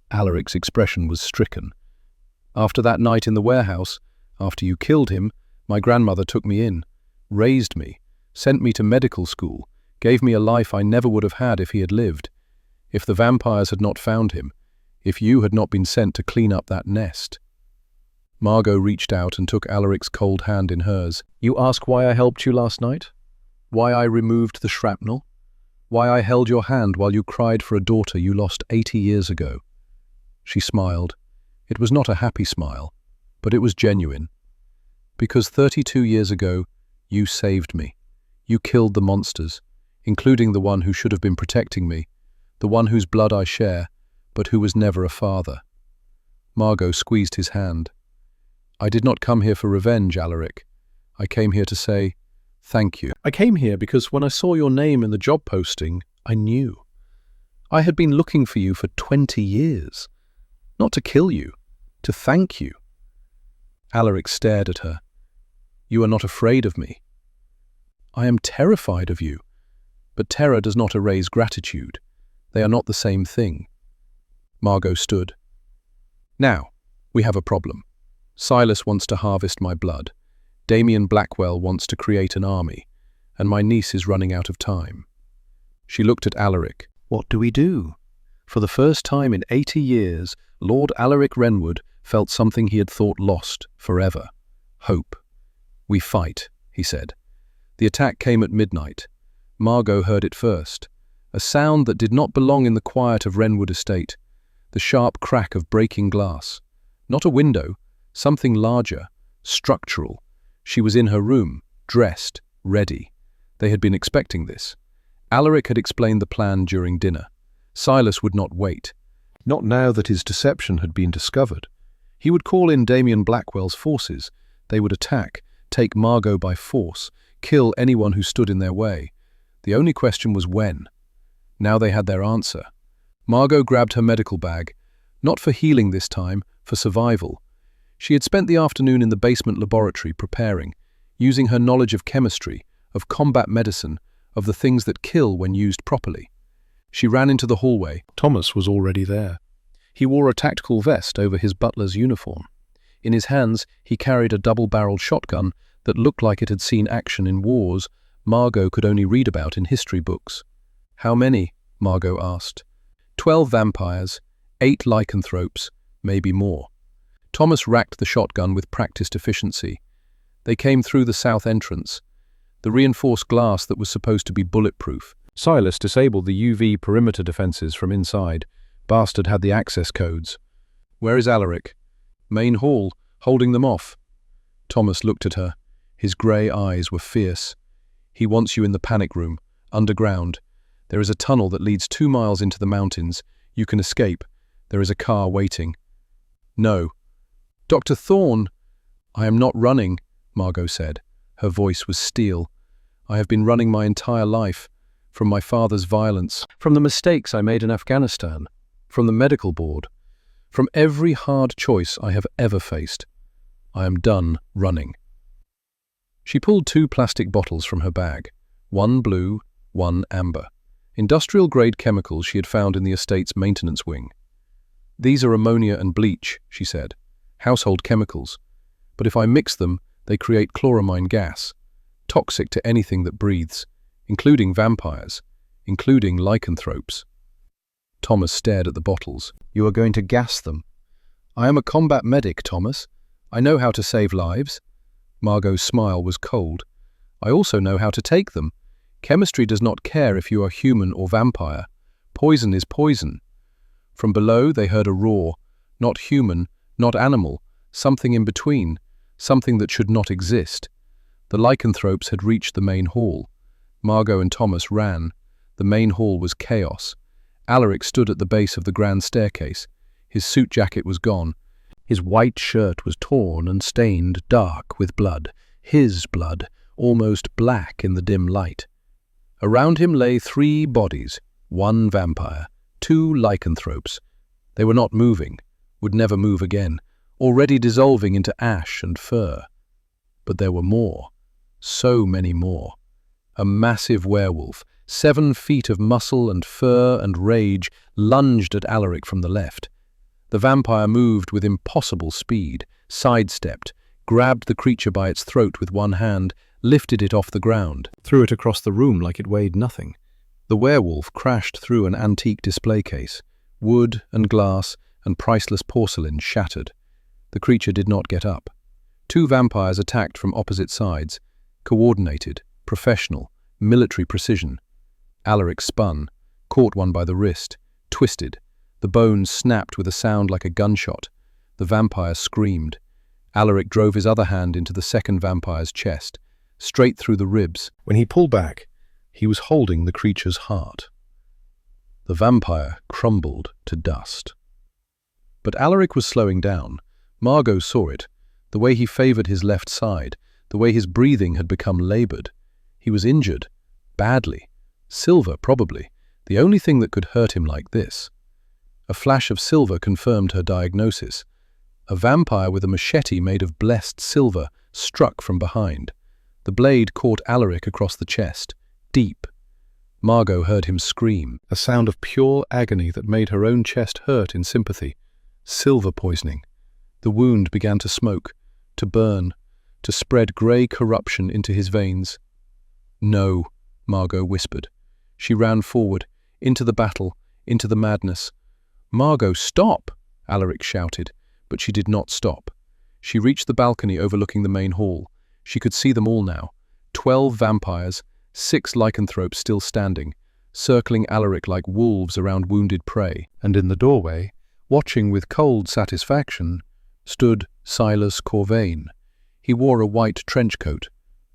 Alaric's expression was stricken. "After that night in the warehouse, after you killed him, my grandmother took me in, raised me, sent me to medical school, Gave me a life I never would have had if he had lived. If the vampires had not found him. If you had not been sent to clean up that nest." Margot reached out and took Alaric's cold hand in hers. "You ask why I helped you last night? Why I removed the shrapnel? Why I held your hand while you cried for a daughter you lost 80 years ago?" She smiled. It was not a happy smile, but it was genuine. "Because 32 years ago, you saved me. You killed the monsters, including the one who should have been protecting me, the one whose blood I share, but who was never a father." Margot squeezed his hand. "I did not come here for revenge, Alaric. I came here to say thank you. I came here because when I saw your name in the job posting, I knew. I had been looking for you for 20 years. Not to kill you, to thank you." Alaric stared at her. "You are not afraid of me." "I am terrified of you. But terror does not erase gratitude. They are not the same thing." Margot stood. "Now, we have a problem. Silas wants to harvest my blood. Damien Blackwell wants to create an army. And my niece is running out of time." She looked at Alaric. "What do we do?" For the first time in 80 years, Lord Alaric Renwood felt something he had thought lost forever. Hope. "We fight," he said. The attack came at midnight. Margot heard it first. A sound that did not belong in the quiet of Renwood Estate. The sharp crack of breaking glass. Not a window, something larger, structural. She was in her room, dressed, ready. They had been expecting this. Alaric had explained the plan during dinner. Silas would not wait. Not now that his deception had been discovered. He would call in Damien Blackwell's forces. They would attack, take Margot by force, kill anyone who stood in their way. The only question was when. Now they had their answer. Margot grabbed her medical bag, not for healing this time, for survival. She had spent the afternoon in the basement laboratory preparing, using her knowledge of chemistry, of combat medicine, of the things that kill when used properly. She ran into the hallway. Thomas was already there. He wore a tactical vest over his butler's uniform. In his hands, he carried a double-barreled shotgun that looked like it had seen action in wars Margot could only read about in history books. "How many?" Margot asked. 12 vampires, 8 lycanthropes, maybe more. Thomas racked the shotgun with practiced efficiency. They came through the south entrance, the reinforced glass that was supposed to be bulletproof. Silas disabled the UV perimeter defenses from inside. Bastard had the access codes. "Where is Alaric?" "Main hall, holding them off." Thomas looked at her. His grey eyes were fierce. "He wants you in the panic room, underground. There is a tunnel that leads 2 miles into the mountains. You can escape. There is a car waiting." "No." "Dr. Thorne!" "I am not running," Margot said. Her voice was steel. "I have been running my entire life. From my father's violence. From the mistakes I made in Afghanistan. From the medical board. From every hard choice I have ever faced. I am done running." She pulled 2 plastic bottles from her bag. One blue, one amber. Industrial-grade chemicals she had found in the estate's maintenance wing. "These are ammonia and bleach," she said. "Household chemicals. But if I mix them, they create chloramine gas. Toxic to anything that breathes, including vampires, including lycanthropes." Thomas stared at the bottles. "You are going to gas them." "I am a combat medic, Thomas. I know how to save lives." Margot's smile was cold. "I also know how to take them. Chemistry does not care if you are human or vampire. Poison is poison." From below they heard a roar. Not human, not animal, something in between, something that should not exist. The lycanthropes had reached the main hall. Margot and Thomas ran. The main hall was chaos. Alaric stood at the base of the grand staircase. His suit jacket was gone. His white shirt was torn and stained dark with blood. His blood, almost black in the dim light. Around him lay 3 bodies, 1 vampire, 2 lycanthropes. They were not moving, would never move again, already dissolving into ash and fur. But there were more, so many more. A massive werewolf, 7 feet of muscle and fur and rage, lunged at Alaric from the left. The vampire moved with impossible speed, sidestepped, grabbed the creature by its throat with one hand, lifted it off the ground, threw it across the room like it weighed nothing. The werewolf crashed through an antique display case. Wood and glass and priceless porcelain shattered. The creature did not get up. Two vampires attacked from opposite sides. Coordinated, professional, military precision. Alaric spun, caught one by the wrist, twisted. The bones snapped with a sound like a gunshot. The vampire screamed. Alaric drove his other hand into the second vampire's chest, straight through the ribs. When he pulled back, he was holding the creature's heart. The vampire crumbled to dust. But Alaric was slowing down. Margot saw it, the way he favored his left side, the way his breathing had become labored. He was injured, badly. Silver, probably, the only thing that could hurt him like this. A flash of silver confirmed her diagnosis. A vampire with a machete made of blessed silver struck from behind. The blade caught Alaric across the chest, deep. Margot heard him scream, A sound of pure agony that made her own chest hurt in sympathy. silver poisoning. The wound began to smoke, to burn, to spread grey corruption into his veins. No, Margot whispered. She ran forward, into the battle, into the madness. Margot, stop! Alaric shouted, but she did not stop. She reached the balcony overlooking the main hall. She could see them all now. 12 vampires, 6 lycanthropes still standing, circling Alaric like wolves around wounded prey. And in the doorway, watching with cold satisfaction, stood Silas Corvain. He wore a white trench coat,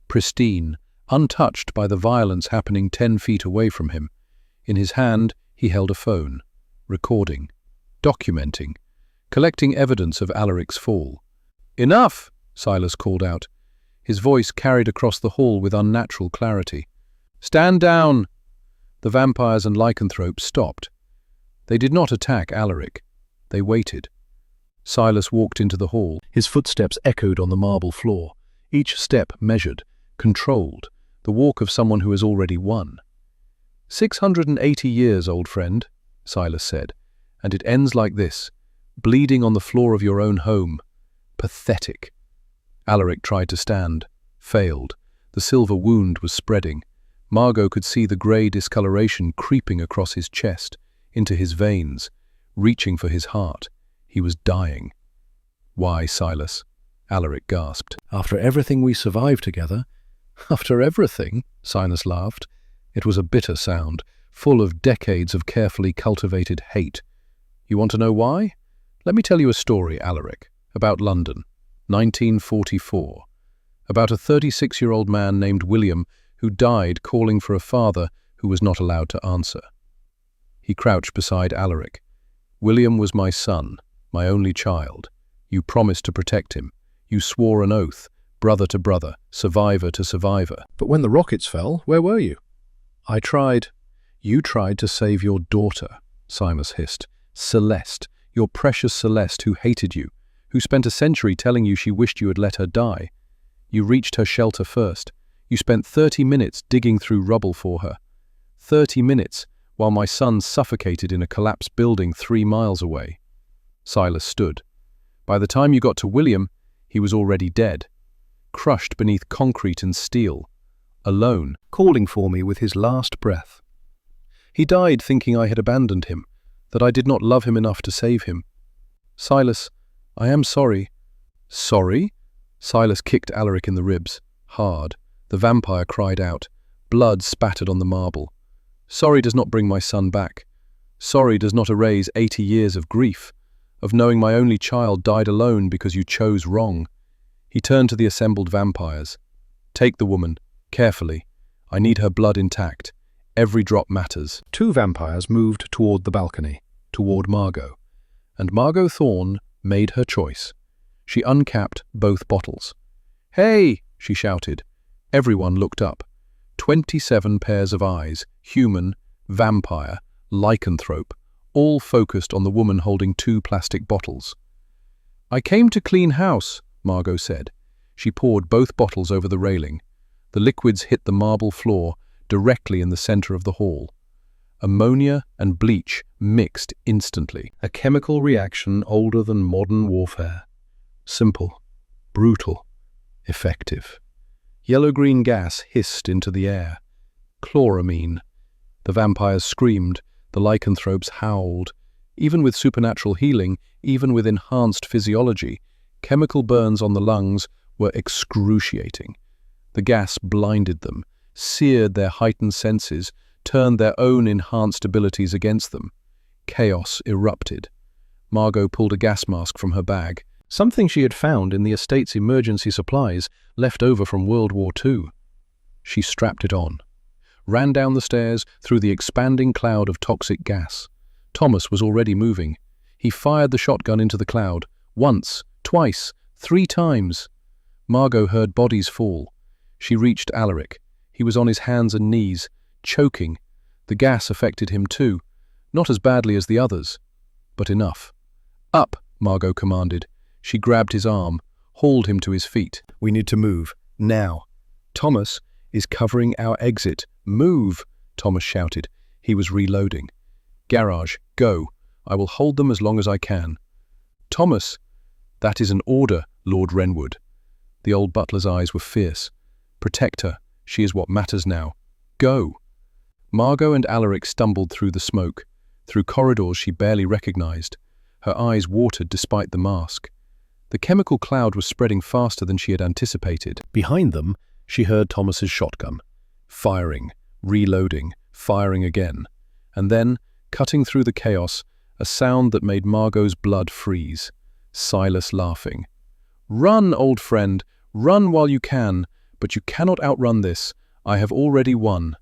pristine, untouched by the violence happening 10 feet away from him. In his hand, he held a phone, recording, documenting, collecting evidence of Alaric's fall. "Enough!" Silas called out. His voice carried across the hall with unnatural clarity. "Stand down!" The vampires and lycanthropes stopped. They did not attack Alaric. They waited. Silas walked into the hall. his footsteps echoed on the marble floor, Each step measured, controlled, the walk of someone who has already won. 680 years, old friend, Silas said, and it ends like this, bleeding on the floor of your own home. Pathetic. Alaric tried to stand, failed. The silver wound was spreading. Margot could see the grey discoloration creeping across his chest, into his veins, reaching for his heart. He was dying. "Why, Silas?" Alaric gasped. "After everything we survived together." "After everything?" Silas laughed. It was a bitter sound, full of decades of carefully cultivated hate. "You want to know why? Let me tell you a story, Alaric, about London, 1944. About a 36-year-old man named William who died calling for a father who was not allowed to answer." He crouched beside Alaric. "William was my son, my only child. You promised to protect him. You swore an oath, brother to brother, survivor to survivor." "But when the rockets fell, where were you?" "I tried. You tried to save your daughter," Silas hissed. "Celeste, your precious Celeste who hated you, who spent a century telling you she wished you had let her die. You reached her shelter first. You spent 30 minutes digging through rubble for her. 30 minutes while my son suffocated in a collapsed building 3 miles away." Silas stood. "By the time you got to William, he was already dead, crushed beneath concrete and steel, alone, calling for me with his last breath. He died thinking I had abandoned him, that I did not love him enough to save him. Silas, I am sorry." "Sorry?" Silas kicked Alaric in the ribs, hard. The vampire cried out. Blood spattered on the marble. "Sorry does not bring my son back. Sorry does not erase 80 years of grief, of knowing my only child died alone because you chose wrong." He turned to the assembled vampires. "Take the woman, carefully. I need her blood intact. Every drop matters." 2 vampires moved toward the balcony, Toward Margot. And Margot Thorne made her choice. She uncapped both bottles. "Hey!" she shouted. Everyone looked up. 27 pairs of eyes, human, vampire, lycanthrope, all focused on the woman holding 2 plastic bottles. "I came to clean house," Margot said. She poured both bottles over the railing. The liquids hit the marble floor directly in the center of the hall. Ammonia and bleach mixed instantly. a chemical reaction older than modern warfare. Simple, brutal, Effective. Yellow-green gas hissed into the air. Chloramine. The vampires screamed, the lycanthropes howled. Even with supernatural healing, even with enhanced physiology, chemical burns on the lungs were excruciating. The gas blinded them, seared their heightened senses, turned their own enhanced abilities against them. Chaos erupted. Margot pulled a gas mask from her bag, something she had found in the estate's emergency supplies left over from World War II. She strapped it on, ran down the stairs through the expanding cloud of toxic gas. Thomas was already moving. He fired the shotgun into the cloud, once, twice, 3 times. Margot heard bodies fall. She reached Alaric. He was on his hands and knees, choking. The gas affected him too, not as badly as the others, but enough. "Up," Margot commanded. She grabbed his arm, hauled him to his feet. "We need to move, now. Thomas is covering our exit. Move," Thomas shouted. He was reloading. "Garage, go. I will hold them as long as I can." "Thomas!" "That is an order, Lord Renwood." The old butler's eyes were fierce. "Protect her. She is what matters now. Go." Margot and Alaric stumbled through the smoke, through corridors she barely recognized. Her eyes watered despite the mask. The chemical cloud was spreading faster than she had anticipated. Behind them, she heard Thomas's shotgun. Firing, reloading, firing again. And then, cutting through the chaos, a sound that made Margot's blood freeze. Silas laughing. "Run, old friend, run while you can, but you cannot outrun this. I have already won."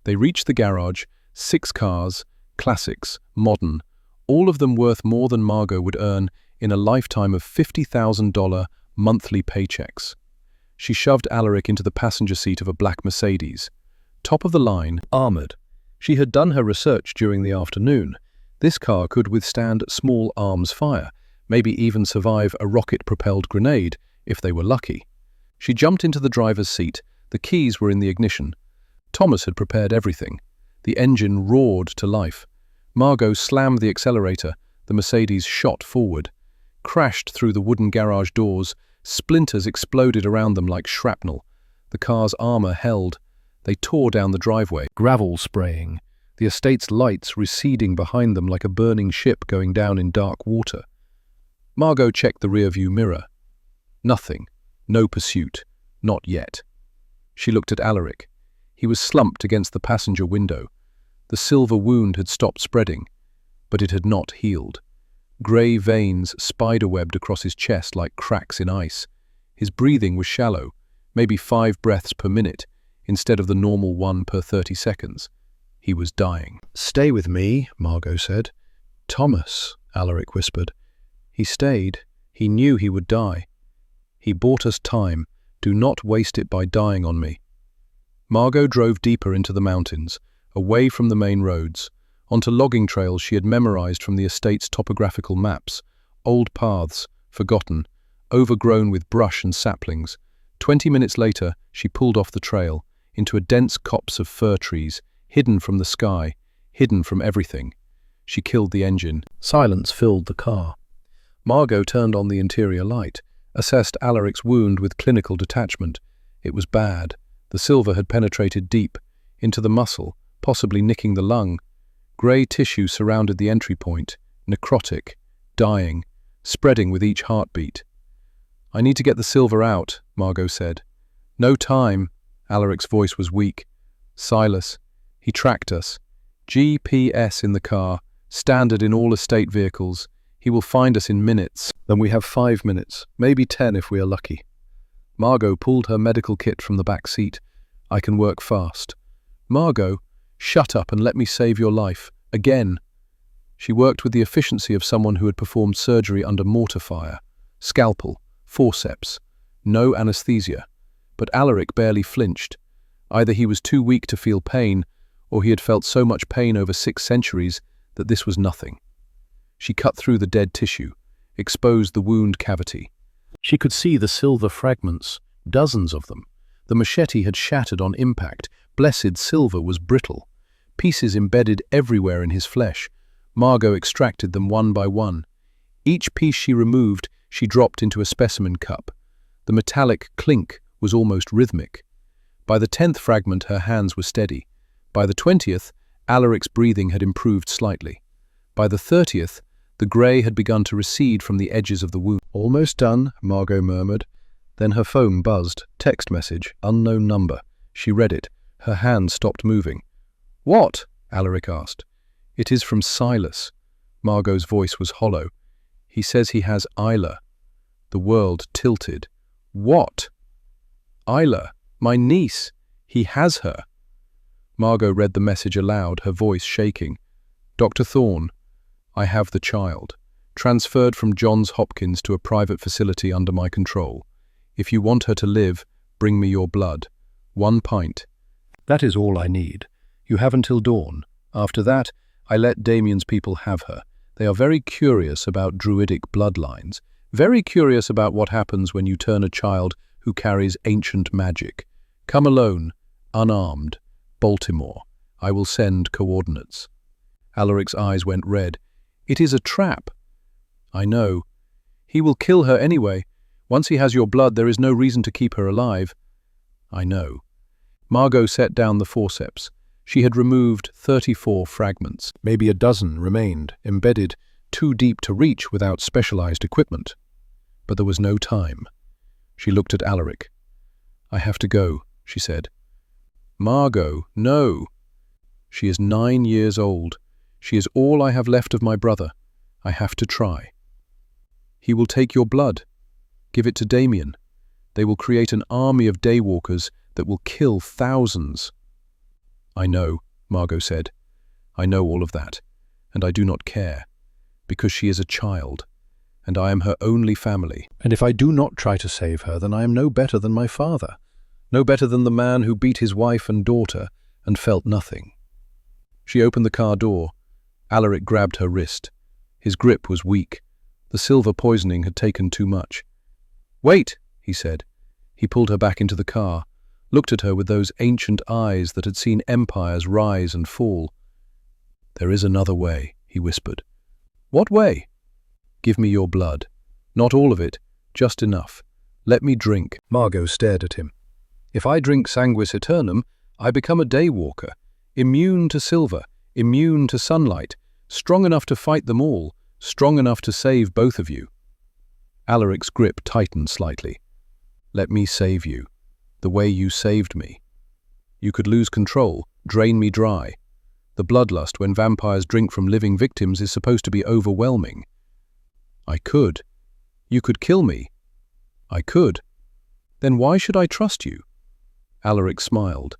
They reached the garage, 6 cars, classics, modern, all of them worth more than Margot would earn in a lifetime of $50,000 monthly paychecks. She shoved Alaric into the passenger seat of a black Mercedes. Top of the line, armored. She had done her research during the afternoon. This car could withstand small arms fire, maybe even survive a rocket-propelled grenade, if they were lucky. She jumped into the driver's seat. The keys were in the ignition. Thomas had prepared everything. The engine roared to life. Margot slammed the accelerator. The Mercedes shot forward, crashed through the wooden garage doors. Splinters exploded around them like shrapnel. The car's armor held. They tore down the driveway, gravel spraying, the estate's lights receding behind them like a burning ship going down in dark water. Margot checked the rearview mirror. Nothing. No pursuit. Not yet. She looked at Alaric. He was slumped against the passenger window. The silver wound had stopped spreading, but it had not healed. Grey veins spiderwebbed across his chest like cracks in ice. His breathing was shallow, maybe 5 breaths per minute, instead of the normal 1 per 30 seconds. He was dying. "Stay with me," Margot said. "Thomas," Alaric whispered. He stayed. He knew he would die. "He bought us time. Do not waste it by dying on me." Margot drove deeper into the mountains, away from the main roads, onto logging trails she had memorized from the estate's topographical maps, old paths, forgotten, overgrown with brush and saplings. 20 minutes later, she pulled off the trail, into a dense copse of fir trees, hidden from the sky, hidden from everything. She killed the engine. Silence filled the car. Margot turned on the interior light, assessed Alaric's wound with clinical detachment. It was bad. The silver had penetrated deep, into the muscle, possibly nicking the lung. Grey tissue surrounded the entry point, necrotic, dying, spreading with each heartbeat. "I need to get the silver out," Margot said. "No time." Alaric's voice was weak. "Silas. He tracked us. GPS in the car, standard in all estate vehicles. He will find us in minutes." "Then we have 5 minutes, maybe 10 if we are lucky." Margot pulled her medical kit from the back seat. "I can work fast." "Margot, shut up and let me save your life. Again." She worked with the efficiency of someone who had performed surgery under mortar fire. Scalpel, forceps, no anesthesia. But Alaric barely flinched. Either he was too weak to feel pain, or he had felt so much pain over 6 centuries that this was nothing. She cut through the dead tissue, exposed the wound cavity. She could see the silver fragments, dozens of them. The machete had shattered on impact. Blessed silver was brittle. Pieces embedded everywhere in his flesh. Margot extracted them one by one. Each piece she removed, she dropped into a specimen cup. The metallic clink was almost rhythmic. By the 10th fragment, her hands were steady. By the 20th, Alaric's breathing had improved slightly. By the 30th, the grey had begun to recede from the edges of the wound. "Almost done," Margot murmured. Then her phone buzzed. Text message, unknown number. She read it. Her hand stopped moving. "What?" Alaric asked. "It is from Silas." Margot's voice was hollow. "He says he has Isla." The world tilted. "What?" "Isla, my niece. He has her." Margot read the message aloud, her voice shaking. "Dr. Thorne, I have the child. Transferred from Johns Hopkins to a private facility under my control. If you want her to live, bring me your blood. 1 pint. That is all I need. You have until dawn. After that, I let Damien's people have her. They are very curious about druidic bloodlines, very curious about what happens when you turn a child who carries ancient magic. Come alone, unarmed. Baltimore. I will send coordinates." Alaric's eyes went red. "It is a trap." "I know. He will kill her anyway. Once he has your blood, there is no reason to keep her alive." "I know." Margot set down the forceps. She had removed 34 fragments. Maybe a dozen remained, embedded, too deep to reach without specialized equipment. But there was no time. She looked at Alaric. "I have to go," she said. "Margot, no. She is 9 years old. She is all I have left of my brother. I have to try." "He will take your blood. Give it to Damien. They will create an army of daywalkers that will kill thousands." "I know," Margot said. "I know all of that, and I do not care, because she is a child, and I am her only family. And if I do not try to save her, then I am no better than my father, no better than the man who beat his wife and daughter and felt nothing." She opened the car door. Alaric grabbed her wrist. His grip was weak. The silver poisoning had taken too much. "Wait," he said. He pulled her back into the car, looked at her with those ancient eyes that had seen empires rise and fall. "There is another way," he whispered. "What way?" "Give me your blood. Not all of it, just enough. Let me drink." Margot stared at him. "If I drink sanguis aeternum, I become a daywalker, immune to silver, immune to sunlight, strong enough to fight them all, strong enough to save both of you." Alaric's grip tightened slightly. "Let me save you, the way you saved me. You could lose control, drain me dry. The bloodlust when vampires drink from living victims is supposed to be overwhelming." "I could. You could kill me." "I could. Then why should I trust you?" Alaric smiled.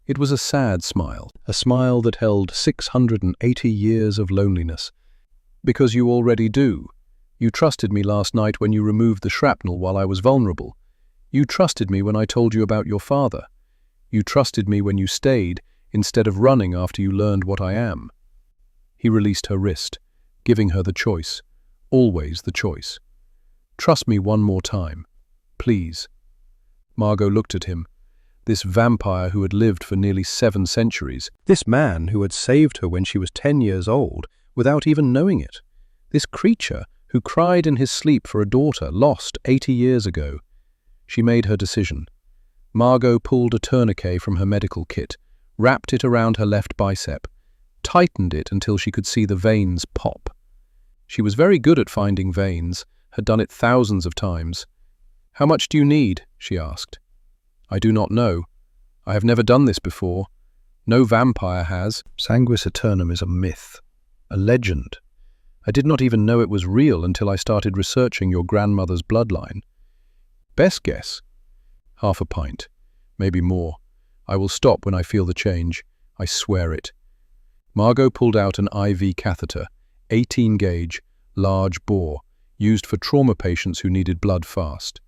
It was a sad smile, a smile that held 680 years of loneliness. "Because you already do. You trusted me last night when you removed the shrapnel while I was vulnerable. You trusted me when I told you about your father. You trusted me when you stayed, instead of running after you learned what I am." He released her wrist, giving her the choice, always the choice. "Trust me one more time, please." Margot looked at him. This vampire who had lived for nearly 7 centuries. This man who had saved her when she was 10 years old, without even knowing it. This creature who cried in his sleep for a daughter lost 80 years ago. She made her decision. Margot pulled a tourniquet from her medical kit, wrapped it around her left bicep, tightened it until she could see the veins pop. She was very good at finding veins, had done it thousands of times. "How much do you need?" she asked. "I do not know. I have never done this before. No vampire has." "Sanguis aeternum is a myth, a legend. I did not even know it was real until I started researching your grandmother's bloodline." "Best guess?" "Half a pint. Maybe more. I will stop when I feel the change. I swear it." Margot pulled out an IV catheter, 18 gauge, large bore, used for trauma patients who needed blood fast.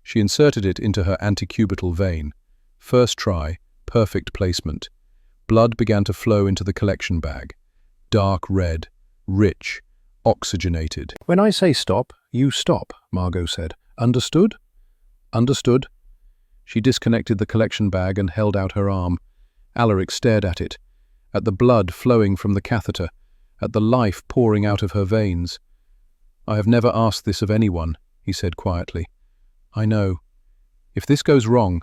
She inserted it into her antecubital vein. First try, perfect placement. Blood began to flow into the collection bag. Dark red, rich, oxygenated. "When I say stop, you stop," Margot said. "Understood?" "Understood." She disconnected the collection bag and held out her arm. Alaric stared at it, at the blood flowing from the catheter, at the life pouring out of her veins. "I have never asked this of anyone," he said quietly. "I know. If this goes wrong,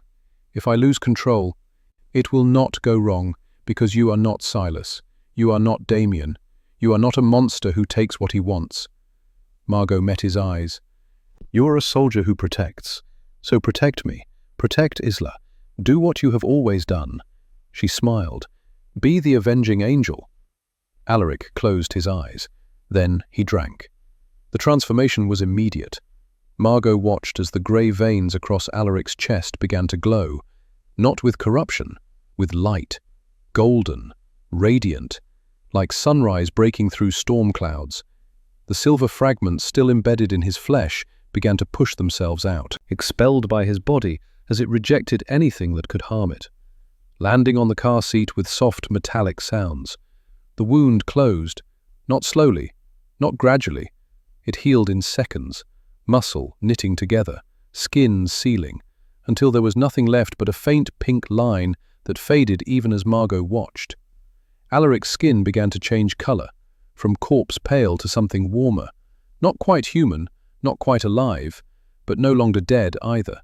if I lose control, it will not go wrong, because you are not Silas. You are not Damien. You are not a monster who takes what he wants. Margot met his eyes. You are a soldier who protects. So protect me. Protect Isla. Do what you have always done. She smiled. Be the avenging angel. Alaric closed his eyes. Then he drank. The transformation was immediate. Margot watched as the grey veins across Alaric's chest began to glow, not with corruption, with light, golden, radiant, like sunrise breaking through storm clouds. The silver fragments still embedded in his flesh began to push themselves out, expelled by his body as it rejected anything that could harm it. Landing on the car seat with soft metallic sounds. The wound closed, not slowly, not gradually. It healed in seconds, muscle knitting together, skin sealing, until there was nothing left but a faint pink line that faded even as Margot watched. Alaric's skin began to change colour, from corpse pale to something warmer, not quite human, not quite alive, but no longer dead either.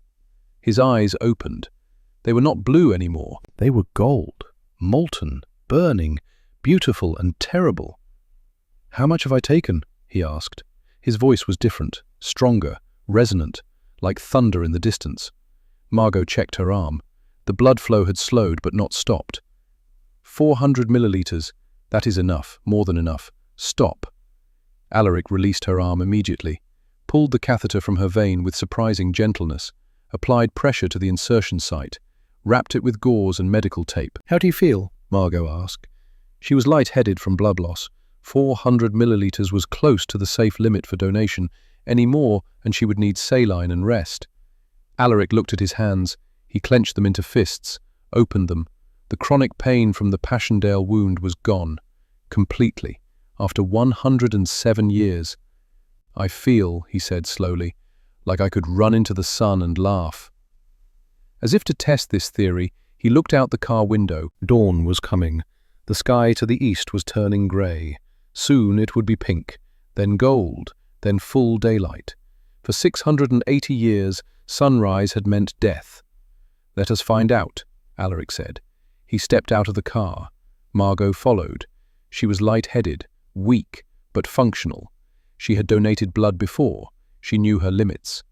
His eyes opened. They were not blue anymore. They were gold, molten, burning, beautiful and terrible. How much have I taken? He asked. His voice was different, stronger, resonant, like thunder in the distance. Margot checked her arm. The blood flow had slowed but not stopped. 400 milliliters. That is enough, more than enough. Stop. Alaric released her arm immediately, pulled the catheter from her vein with surprising gentleness, applied pressure to the insertion site, wrapped it with gauze and medical tape. How do you feel? Margot asked. She was lightheaded from blood loss. 400 milliliters was close to the safe limit for donation. Any more, and she would need saline and rest. Alaric looked at his hands. He clenched them into fists, opened them. The chronic pain from the Passchendaele wound was gone, completely, after 107 years. I feel, he said slowly, like I could run into the sun and laugh. As if to test this theory, he looked out the car window. Dawn was coming. The sky to the east was turning grey. Soon it would be pink, then gold, then full daylight. For 680 years, sunrise had meant death. Let us find out, Alaric said. He stepped out of the car. Margot followed. She was light-headed, weak, but functional. She had donated blood before. She knew her limits.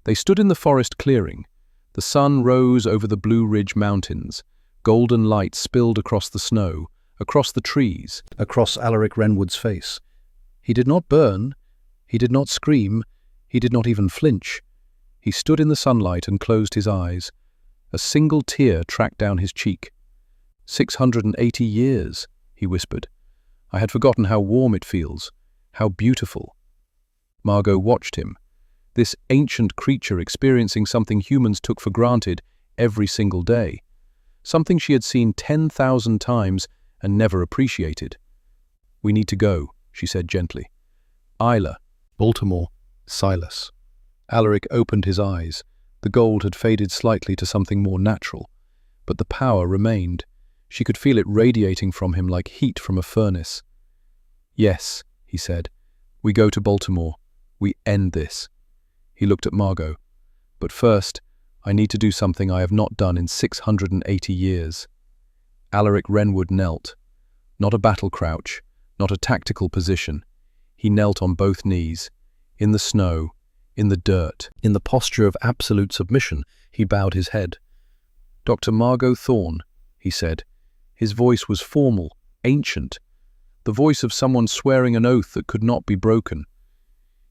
They stood in the forest clearing. The sun rose over the Blue Ridge Mountains. Golden light spilled across the snow, across the trees, across Alaric Renwood's face. He did not burn. He did not scream. He did not even flinch. He stood in the sunlight and closed his eyes. A single tear tracked down his cheek. 680 years, he whispered. I had forgotten how warm it feels, how beautiful. Margot watched him, this ancient creature experiencing something humans took for granted every single day, something she had seen 10,000 times and never appreciated. We need to go, she said gently. Isla, Baltimore, Silas. Alaric opened his eyes. The gold had faded slightly to something more natural, but the power remained. She could feel it radiating from him like heat from a furnace. Yes, he said. We go to Baltimore. We end this. He looked at Margot. But first, I need to do something I have not done in 680 years. Alaric Renwood knelt. Not a battle crouch, not a tactical position. He knelt on both knees, in the snow, in the dirt, in the posture of absolute submission. He bowed his head. Dr. Margot Thorne, he said. His voice was formal, ancient, the voice of someone swearing an oath that could not be broken.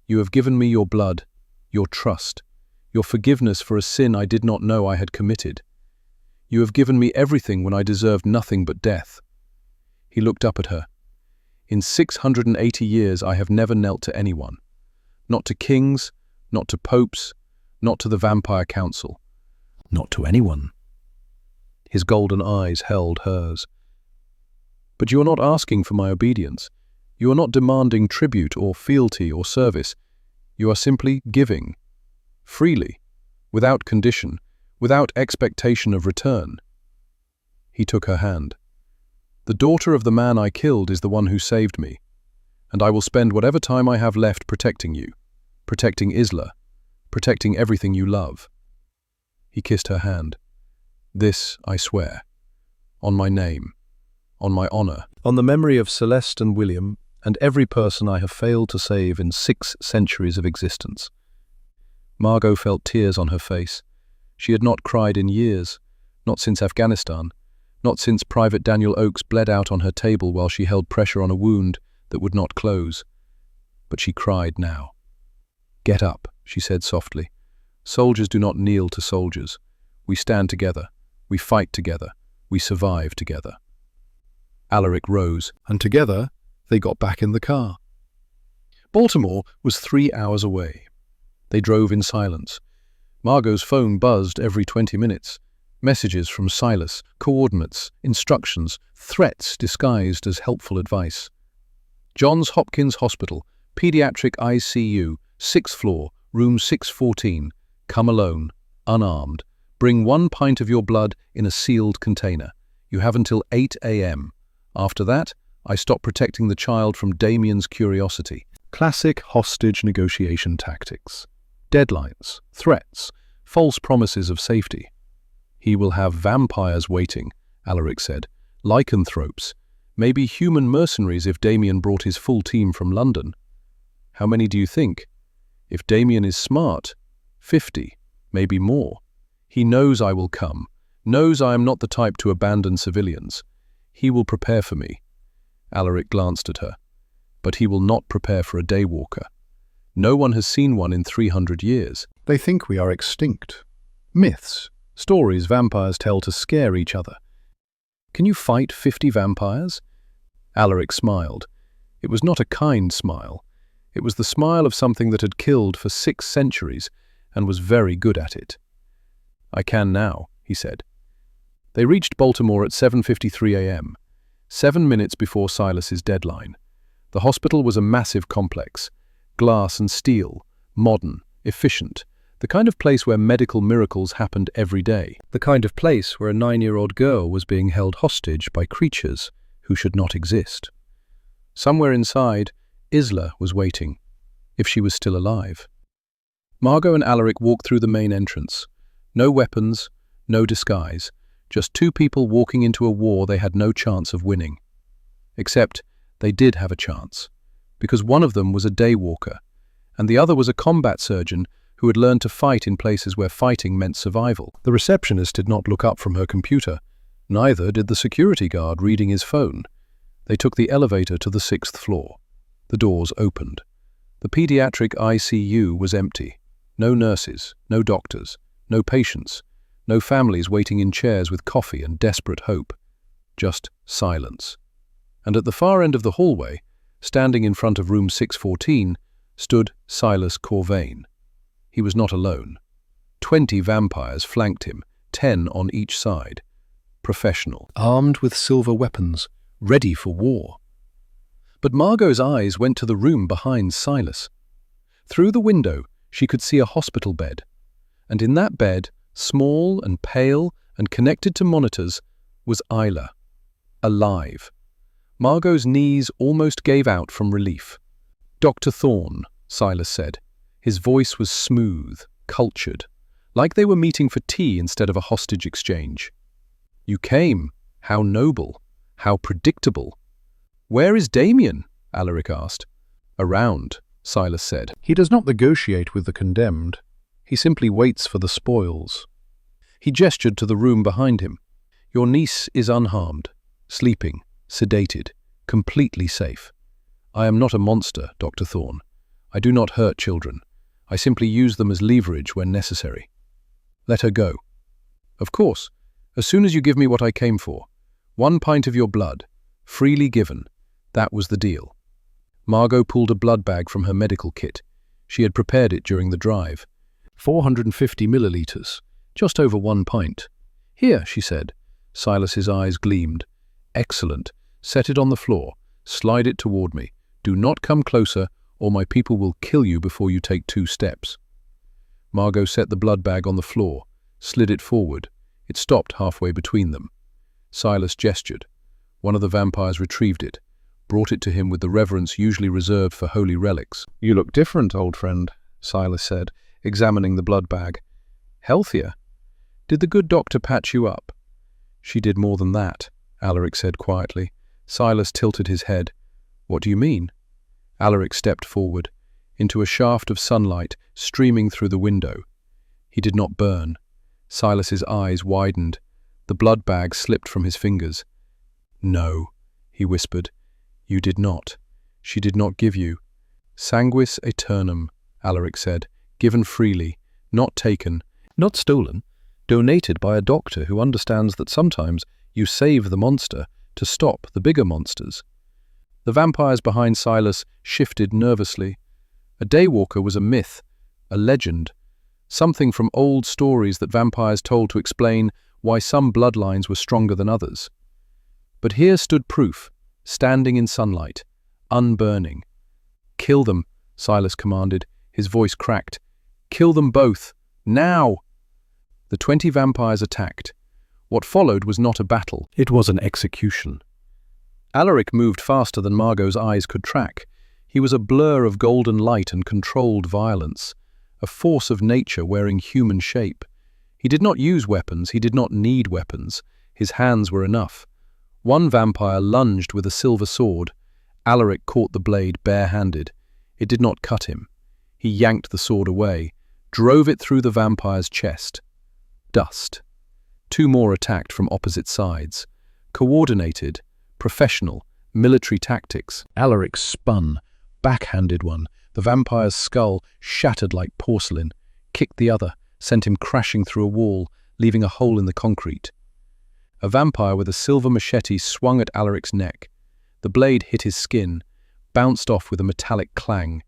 You have given me your blood, your trust, your forgiveness for a sin I did not know I had committed. You have given me everything when I deserved nothing but death. He looked up at her. In 680 years I have never knelt to anyone. Not to kings, not to popes, not to the Vampire Council. Not to anyone. His golden eyes held hers. But you are not asking for my obedience. You are not demanding tribute or fealty or service. You are simply giving. Freely. Without condition. Without expectation of return. He took her hand. The daughter of the man I killed is the one who saved me, and I will spend whatever time I have left protecting you, protecting Isla, protecting everything you love. He kissed her hand. "This I swear. On my name. On my honor. On the memory of Celeste and William, and every person I have failed to save in 6 centuries of existence." Margot felt tears on her face. She had not cried in years, not since Afghanistan, not since Private Daniel Oakes bled out on her table while she held pressure on a wound that would not close. But she cried now. "Get up," she said softly. "Soldiers do not kneel to soldiers. We stand together. We fight together. We survive together." Alaric rose, and together they got back in the car. Baltimore was 3 hours away. They drove in silence. Margot's phone buzzed every 20 minutes. Messages from Silas, coordinates, instructions, threats disguised as helpful advice. Johns Hopkins Hospital, Pediatric ICU, 6th floor, room 614. Come alone, unarmed. Bring 1 pint of your blood in a sealed container. You have until 8 a.m. After that, I stop protecting the child from Damien's curiosity. Classic hostage negotiation tactics. Deadlines, threats, false promises of safety. "He will have vampires waiting," Alaric said. "Lycanthropes. Maybe human mercenaries if Damien brought his full team from London." "How many do you think?" "If Damien is smart, 50, maybe more. He knows I will come, knows I am not the type to abandon civilians. He will prepare for me." Alaric glanced at her. "But he will not prepare for a daywalker. No one has seen one in 300 years. They think we are extinct. Myths, stories vampires tell to scare each other. Can you fight 50 vampires?" Alaric smiled. It was not a kind smile. It was the smile of something that had killed for 6 centuries and was very good at it. "I can now," he said. They reached Baltimore at 7:53 a.m., 7 minutes before Silas's deadline. The hospital was a massive complex. Glass and steel, modern, efficient, the kind of place where medical miracles happened every day, the kind of place where a 9-year-old girl was being held hostage by creatures who should not exist. Somewhere inside, Isla was waiting, if she was still alive. Margot and Alaric walked through the main entrance. No weapons, no disguise, just 2 people walking into a war they had no chance of winning. Except they did have a chance, because one of them was a daywalker, and the other was a combat surgeon who had learned to fight in places where fighting meant survival. The receptionist did not look up from her computer. Neither did the security guard reading his phone. They took the elevator to the 6th floor. The doors opened. The pediatric ICU was empty. No nurses, no doctors, no patients, no families waiting in chairs with coffee and desperate hope. Just silence. And at the far end of the hallway, standing in front of room 614, stood Silas Corvain. He was not alone. 20 vampires flanked him, 10 on each side. Professional, armed with silver weapons, ready for war. But Margot's eyes went to the room behind Silas. Through the window, she could see a hospital bed. And in that bed, small and pale and connected to monitors, was Isla, alive. Margot's knees almost gave out from relief. "Dr. Thorne," Silas said. His voice was smooth, cultured, like they were meeting for tea instead of a hostage exchange. "You came. How noble. How predictable." "Where is Damien?" Alaric asked. "Around," Silas said. "He does not negotiate with the condemned. He simply waits for the spoils." He gestured to the room behind him. "Your niece is unharmed, sleeping, sedated, completely safe. I am not a monster, Dr. Thorne. I do not hurt children. I simply use them as leverage when necessary. Let her go." "Of course, as soon as you give me what I came for. 1 pint of your blood, freely given. That was the deal." Margot pulled a blood bag from her medical kit. She had prepared it during the drive. 450 milliliters, just over 1 pint. "Here," she said. Silas's eyes gleamed. "Excellent. Set it on the floor. Slide it toward me. Do not come closer, or my people will kill you before you take 2 steps." Margot set the blood bag on the floor, slid it forward. It stopped halfway between them. Silas gestured. One of the vampires retrieved it, brought it to him with the reverence usually reserved for holy relics. "You look different, old friend," Silas said, examining the blood bag. "Healthier." Did the good doctor patch you up?" "She did more than that," Alaric said quietly. Silas tilted his head. "What do you mean?" Alaric stepped forward, into a shaft of sunlight streaming through the window. He did not burn. Silas's eyes widened. The blood bag slipped from his fingers. "No," he whispered. "You did not. She did not give you." "Sanguis aeternum," Alaric said. "Given freely, not taken, not stolen. Donated by a doctor who understands that sometimes you save the monster to stop the bigger monsters." The vampires behind Silas shifted nervously. A daywalker was a myth, a legend, something from old stories that vampires told to explain why some bloodlines were stronger than others. But here stood proof, standing in sunlight, unburning. "Kill them," Silas commanded, his voice cracked. "Kill them both, now!" The 20 vampires attacked. What followed was not a battle, it was an execution. Alaric moved faster than Margot's eyes could track. He was a blur of golden light and controlled violence, a force of nature wearing human shape. He did not use weapons, he did not need weapons. His hands were enough. One vampire lunged with a silver sword. Alaric caught the blade bare-handed. It did not cut him. He yanked the sword away, drove it through the vampire's chest. Dust. 2 more attacked from opposite sides. Coordinated, professional, military tactics. Alaric spun, backhanded one. The vampire's skull shattered like porcelain, kicked the other, sent him crashing through a wall, leaving a hole in the concrete. A vampire with a silver machete swung at Alaric's neck. The blade hit his skin, bounced off with a metallic clang.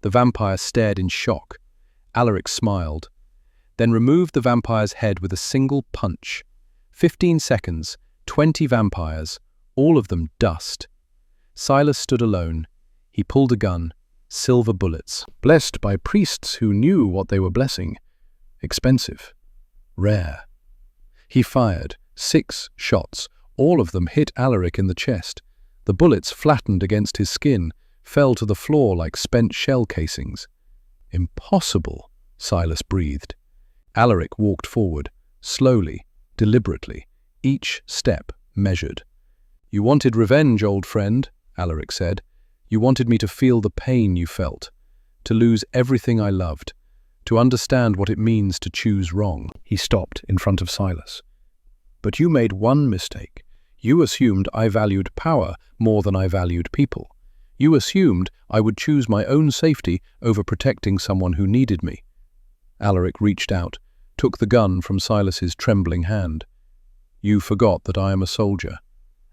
The vampire stared in shock. Alaric smiled, then removed the vampire's head with a single punch. 15 seconds, 20 vampires, all of them dust. Silas stood alone. He pulled a gun, silver bullets, blessed by priests who knew what they were blessing. Expensive, rare. He fired 6 shots, all of them hit Alaric in the chest. The bullets flattened against his skin, fell to the floor like spent shell casings. "Impossible," Silas breathed. Alaric walked forward, slowly, deliberately, each step measured. "You wanted revenge, old friend," Alaric said. "You wanted me to feel the pain you felt, to lose everything I loved, to understand what it means to choose wrong." He stopped in front of Silas. "But you made one mistake. You assumed I valued power more than I valued people. You assumed I would choose my own safety over protecting someone who needed me." Alaric reached out, took the gun from Silas's trembling hand. "You forgot that I am a soldier,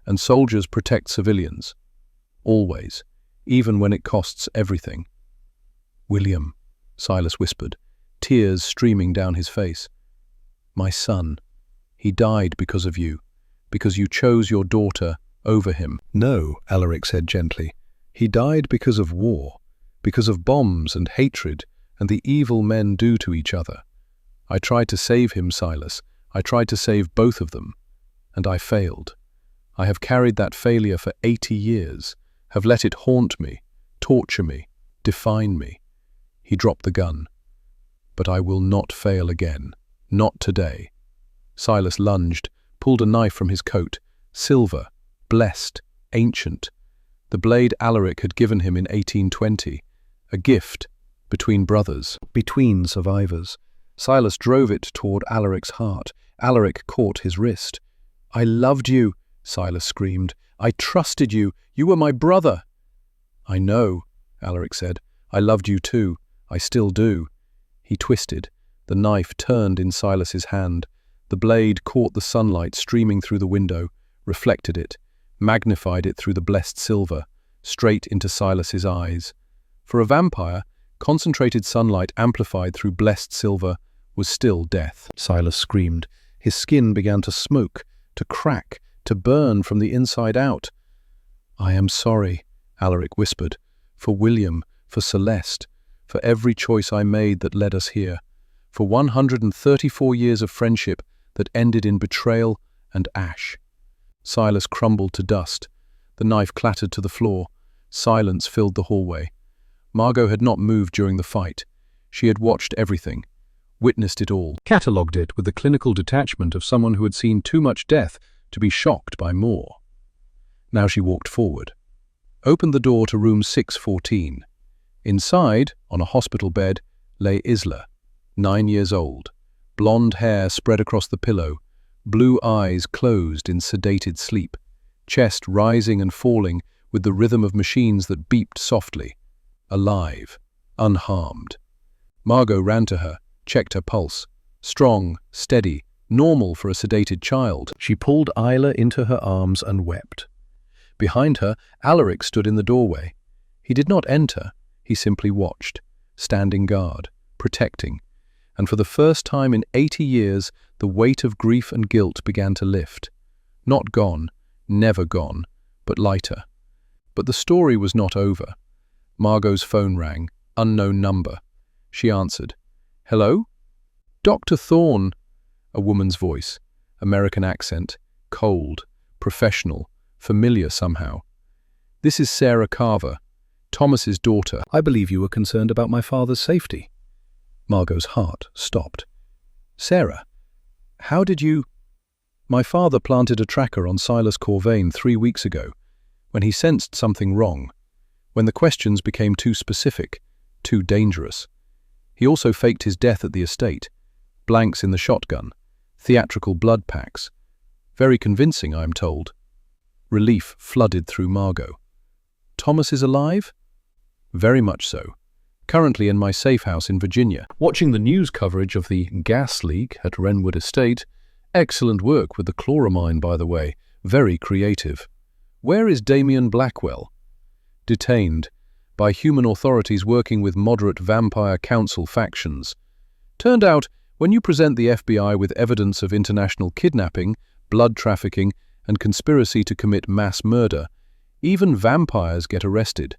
and soldiers protect civilians. Always, even when it costs everything." "William," Silas whispered, tears streaming down his face. "My son, he died because of you, because you chose your daughter over him." "No," Alaric said gently. "He died because of war, because of bombs and hatred and the evil men do to each other. I tried to save him, Silas. I tried to save both of them, and I failed. I have carried that failure for 80 years, have let it haunt me, torture me, define me." He dropped the gun. "But I will not fail again. Not today." Silas lunged, pulled a knife from his coat. Silver, blessed, ancient. The blade Alaric had given him in 1820. A gift, between brothers, between survivors. Silas drove it toward Alaric's heart. Alaric caught his wrist. "I loved you," Silas screamed. "I trusted you. You were my brother." "I know," Alaric said. "I loved you too. I still do." He twisted. The knife turned in Silas's hand. The blade caught the sunlight streaming through the window, reflected it, magnified it through the blessed silver, straight into Silas's eyes. For a vampire, concentrated sunlight amplified through blessed silver was still death. Silas screamed. His skin began to smoke, to crack, to burn from the inside out. "I am sorry," Alaric whispered, "for William, for Celeste, for every choice I made that led us here, for 134 years of friendship that ended in betrayal and ash." Silas crumbled to dust. The knife clattered to the floor. Silence filled the hallway. Margot had not moved during the fight. She had watched everything. witnessed it all, catalogued it with the clinical detachment of someone who had seen too much death to be shocked by more. Now she walked forward, opened the door to room 614. Inside, on a hospital bed, lay Isla, 9 years old, blonde hair spread across the pillow, blue eyes closed in sedated sleep, chest rising and falling with the rhythm of machines that beeped softly. Alive, unharmed. Margot ran to her, checked her pulse. Strong, steady, normal for a sedated child. She pulled Isla into her arms and wept. Behind her, Alaric stood in the doorway. He did not enter, he simply watched, standing guard, protecting. And for the first time in 80 years, the weight of grief and guilt began to lift. Not gone, never gone, but lighter. But the story was not over. Margot's phone rang, unknown number. She answered. "Hello? Dr. Thorne." A woman's voice, American accent, cold, professional, familiar somehow. "This is Sarah Carver, Thomas's daughter. I believe you were concerned about my father's safety." Margot's heart stopped. "Sarah, how did you—" "My father planted a tracker on Silas Corvain 3 weeks ago, when he sensed something wrong, when the questions became too specific, too dangerous. He also faked his death at the estate, blanks in the shotgun, theatrical blood packs. Very convincing, I am told." Relief flooded through Margot. "Thomas is alive?" "Very much so. Currently in my safe house in Virginia, watching the news coverage of the gas leak at Wrenwood Estate. Excellent work with the chloramine, by the way. Very creative. Where is Damien Blackwell?" "Detained by human authorities working with moderate vampire council factions. Turned out, when you present the FBI with evidence of international kidnapping, blood trafficking, and conspiracy to commit mass murder, even vampires get arrested.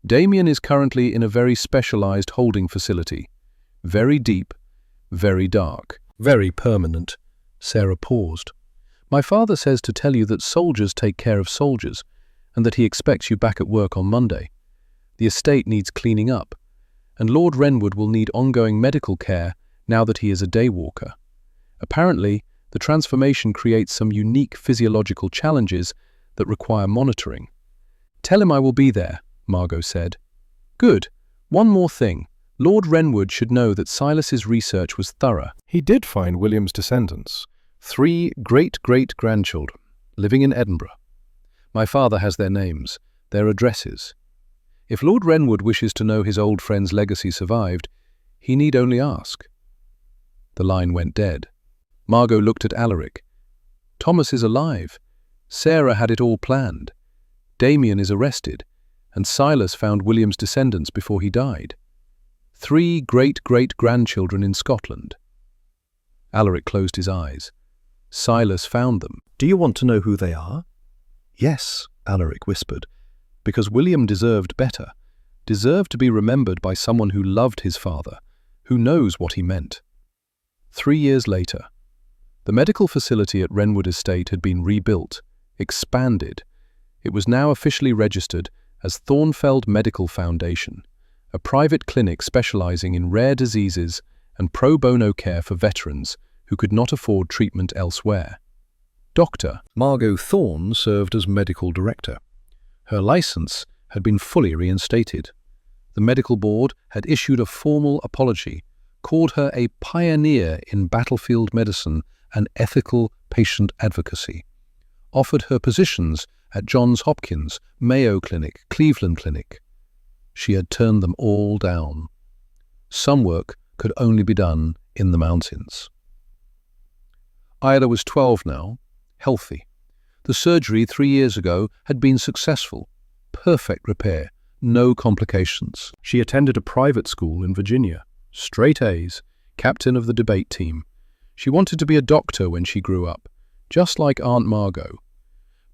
Damien is currently in a very specialized holding facility. Very deep, very dark, very permanent." Sarah paused. "My father says to tell you that soldiers take care of soldiers, and that he expects you back at work on Monday. The estate needs cleaning up, and Lord Wrenwood will need ongoing medical care now that he is a daywalker. Apparently, the transformation creates some unique physiological challenges that require monitoring." "Tell him I will be there," Margot said. "Good. One more thing. Lord Wrenwood should know that Silas's research was thorough. He did find William's descendants, 3 great-great-grandchildren, living in Edinburgh. My father has their names, their addresses. If Lord Wrenwood wishes to know his old friend's legacy survived, he need only ask." The line went dead. Margot looked at Alaric. "Thomas is alive. Sarah had it all planned. Damien is arrested, and Silas found William's descendants before he died. 3 great-great-grandchildren in Scotland." Alaric closed his eyes. "Silas found them." "Do you want to know who they are?" "Yes," Alaric whispered, "because William deserved better, deserved to be remembered by someone who loved his father, who knows what he meant." 3 years later, the medical facility at Wrenwood Estate had been rebuilt, expanded. It was now officially registered as Thornfeld Medical Foundation, a private clinic specializing in rare diseases and pro bono care for veterans who could not afford treatment elsewhere. Dr. Margot Thorne served as medical director. Her license had been fully reinstated. The medical board had issued a formal apology, called her a pioneer in battlefield medicine and ethical patient advocacy, offered her positions at Johns Hopkins, Mayo Clinic, Cleveland Clinic. She had turned them all down. Some work could only be done in the mountains. Isla was 12 now, healthy. The surgery 3 years ago had been successful. Perfect repair, no complications. She attended a private school in Virginia. Straight A's, captain of the debate team. She wanted to be a doctor when she grew up, just like Aunt Margot.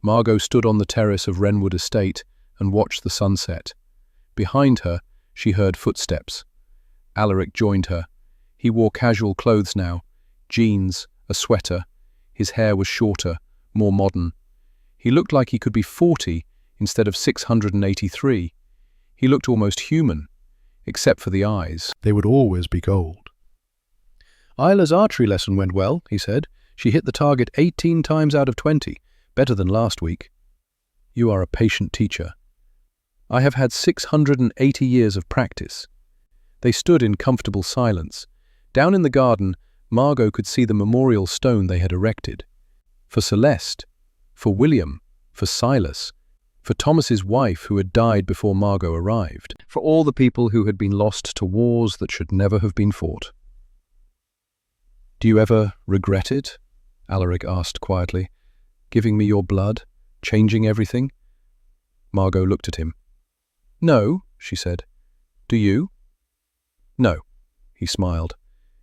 Margot stood on the terrace of Wrenwood Estate and watched the sunset. Behind her, she heard footsteps. Alaric joined her. He wore casual clothes now, jeans, a sweater. His hair was shorter, more modern. He looked like he could be 40 instead of 683. He looked almost human, except for the eyes. They would always be gold. Isla's archery lesson went well, he said. She hit the target 18 times out of 20, better than last week. You are a patient teacher. I have had 680 years of practice. They stood in comfortable silence. Down in the garden, Margot could see the memorial stone they had erected. For Celeste, for William, for Silas, for Thomas's wife who had died before Margot arrived, for all the people who had been lost to wars that should never have been fought. "Do you ever regret it?" Alaric asked quietly. "Giving me your blood, changing everything?" Margot looked at him. "No," she said. "Do you?" "No," he smiled.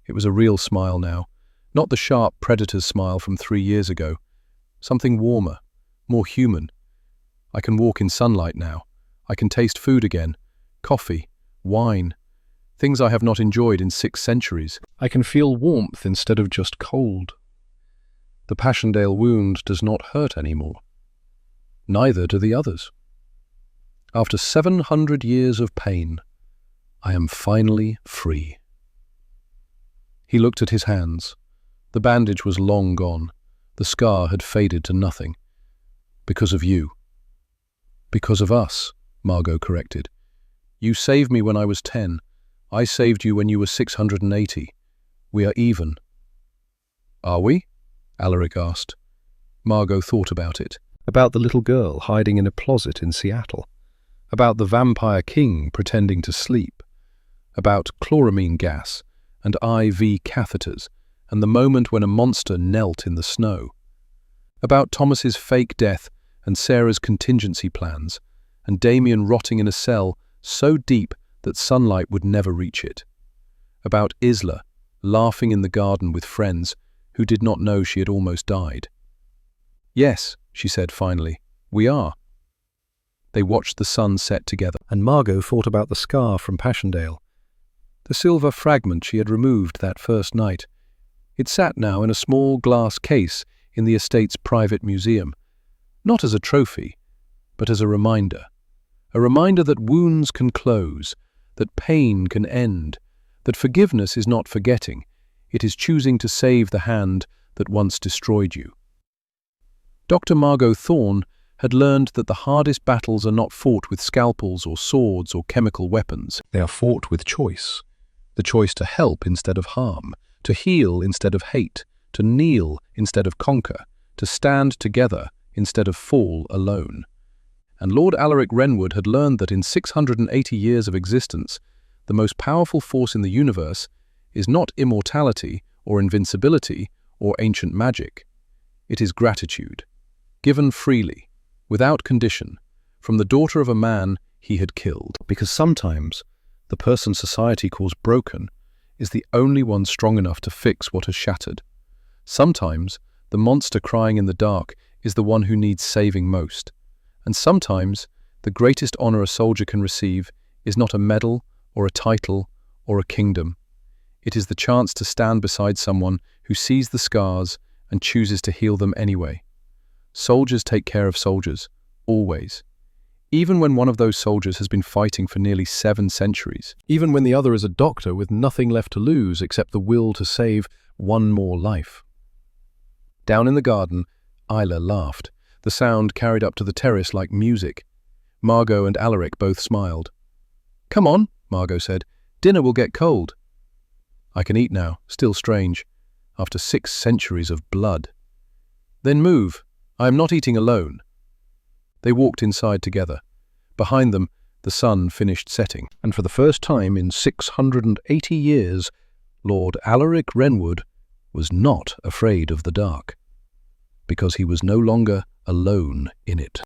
It was a real smile now, not the sharp predator's smile from 3 years ago. Something warmer, more human. I can walk in sunlight now. I can taste food again. Coffee, wine, things I have not enjoyed in 6 centuries. I can feel warmth instead of just cold. The Passchendaele wound does not hurt anymore. Neither do the others. After 700 years of pain, I am finally free. He looked at his hands. The bandage was long gone. The scar had faded to nothing. Because of you. Because of us, Margot corrected. You saved me when I was 10. I saved you when you were 680. We are even. Are we? Alaric asked. Margot thought about it. About the little girl hiding in a closet in Seattle. About the vampire king pretending to sleep. About chloramine gas and IV catheters, and the moment when a monster knelt in the snow. About Thomas's fake death and Sarah's contingency plans, and Damien rotting in a cell so deep that sunlight would never reach it. About Isla laughing in the garden with friends who did not know she had almost died. Yes, she said finally, we are. They watched the sun set together, and Margot thought about the scar from Passchendaele. The silver fragment she had removed that first night. It sat now in a small glass case in the estate's private museum, not as a trophy, but as a reminder that wounds can close, that pain can end, that forgiveness is not forgetting, it is choosing to save the hand that once destroyed you. Dr. Margot Thorne had learned that the hardest battles are not fought with scalpels or swords or chemical weapons. They are fought with choice. The choice to help instead of harm, to heal instead of hate, to kneel instead of conquer, to stand together instead of fall alone. And Lord Alaric Renwood had learned that in 680 years of existence, the most powerful force in the universe is not immortality or invincibility or ancient magic. It is gratitude, given freely, without condition, from the daughter of a man he had killed. Because sometimes the person society calls broken is the only one strong enough to fix what has shattered. Sometimes the monster crying in the dark is the one who needs saving most. And sometimes the greatest honor a soldier can receive is not a medal or a title or a kingdom. It is the chance to stand beside someone who sees the scars and chooses to heal them anyway. Soldiers take care of soldiers, always. Even when one of those soldiers has been fighting for nearly 7 centuries. Even when the other is a doctor with nothing left to lose except the will to save one more life. Down in the garden, Isla laughed. The sound carried up to the terrace like music. Margot and Alaric both smiled. "Come on," Margot said. "Dinner will get cold." "I can eat now, still strange, after 6 centuries of blood." "Then move. I am not eating alone." They walked inside together. Behind them, the sun finished setting, and for the first time in 680 years, Lord Alaric Renwood was not afraid of the dark, because he was no longer alone in it.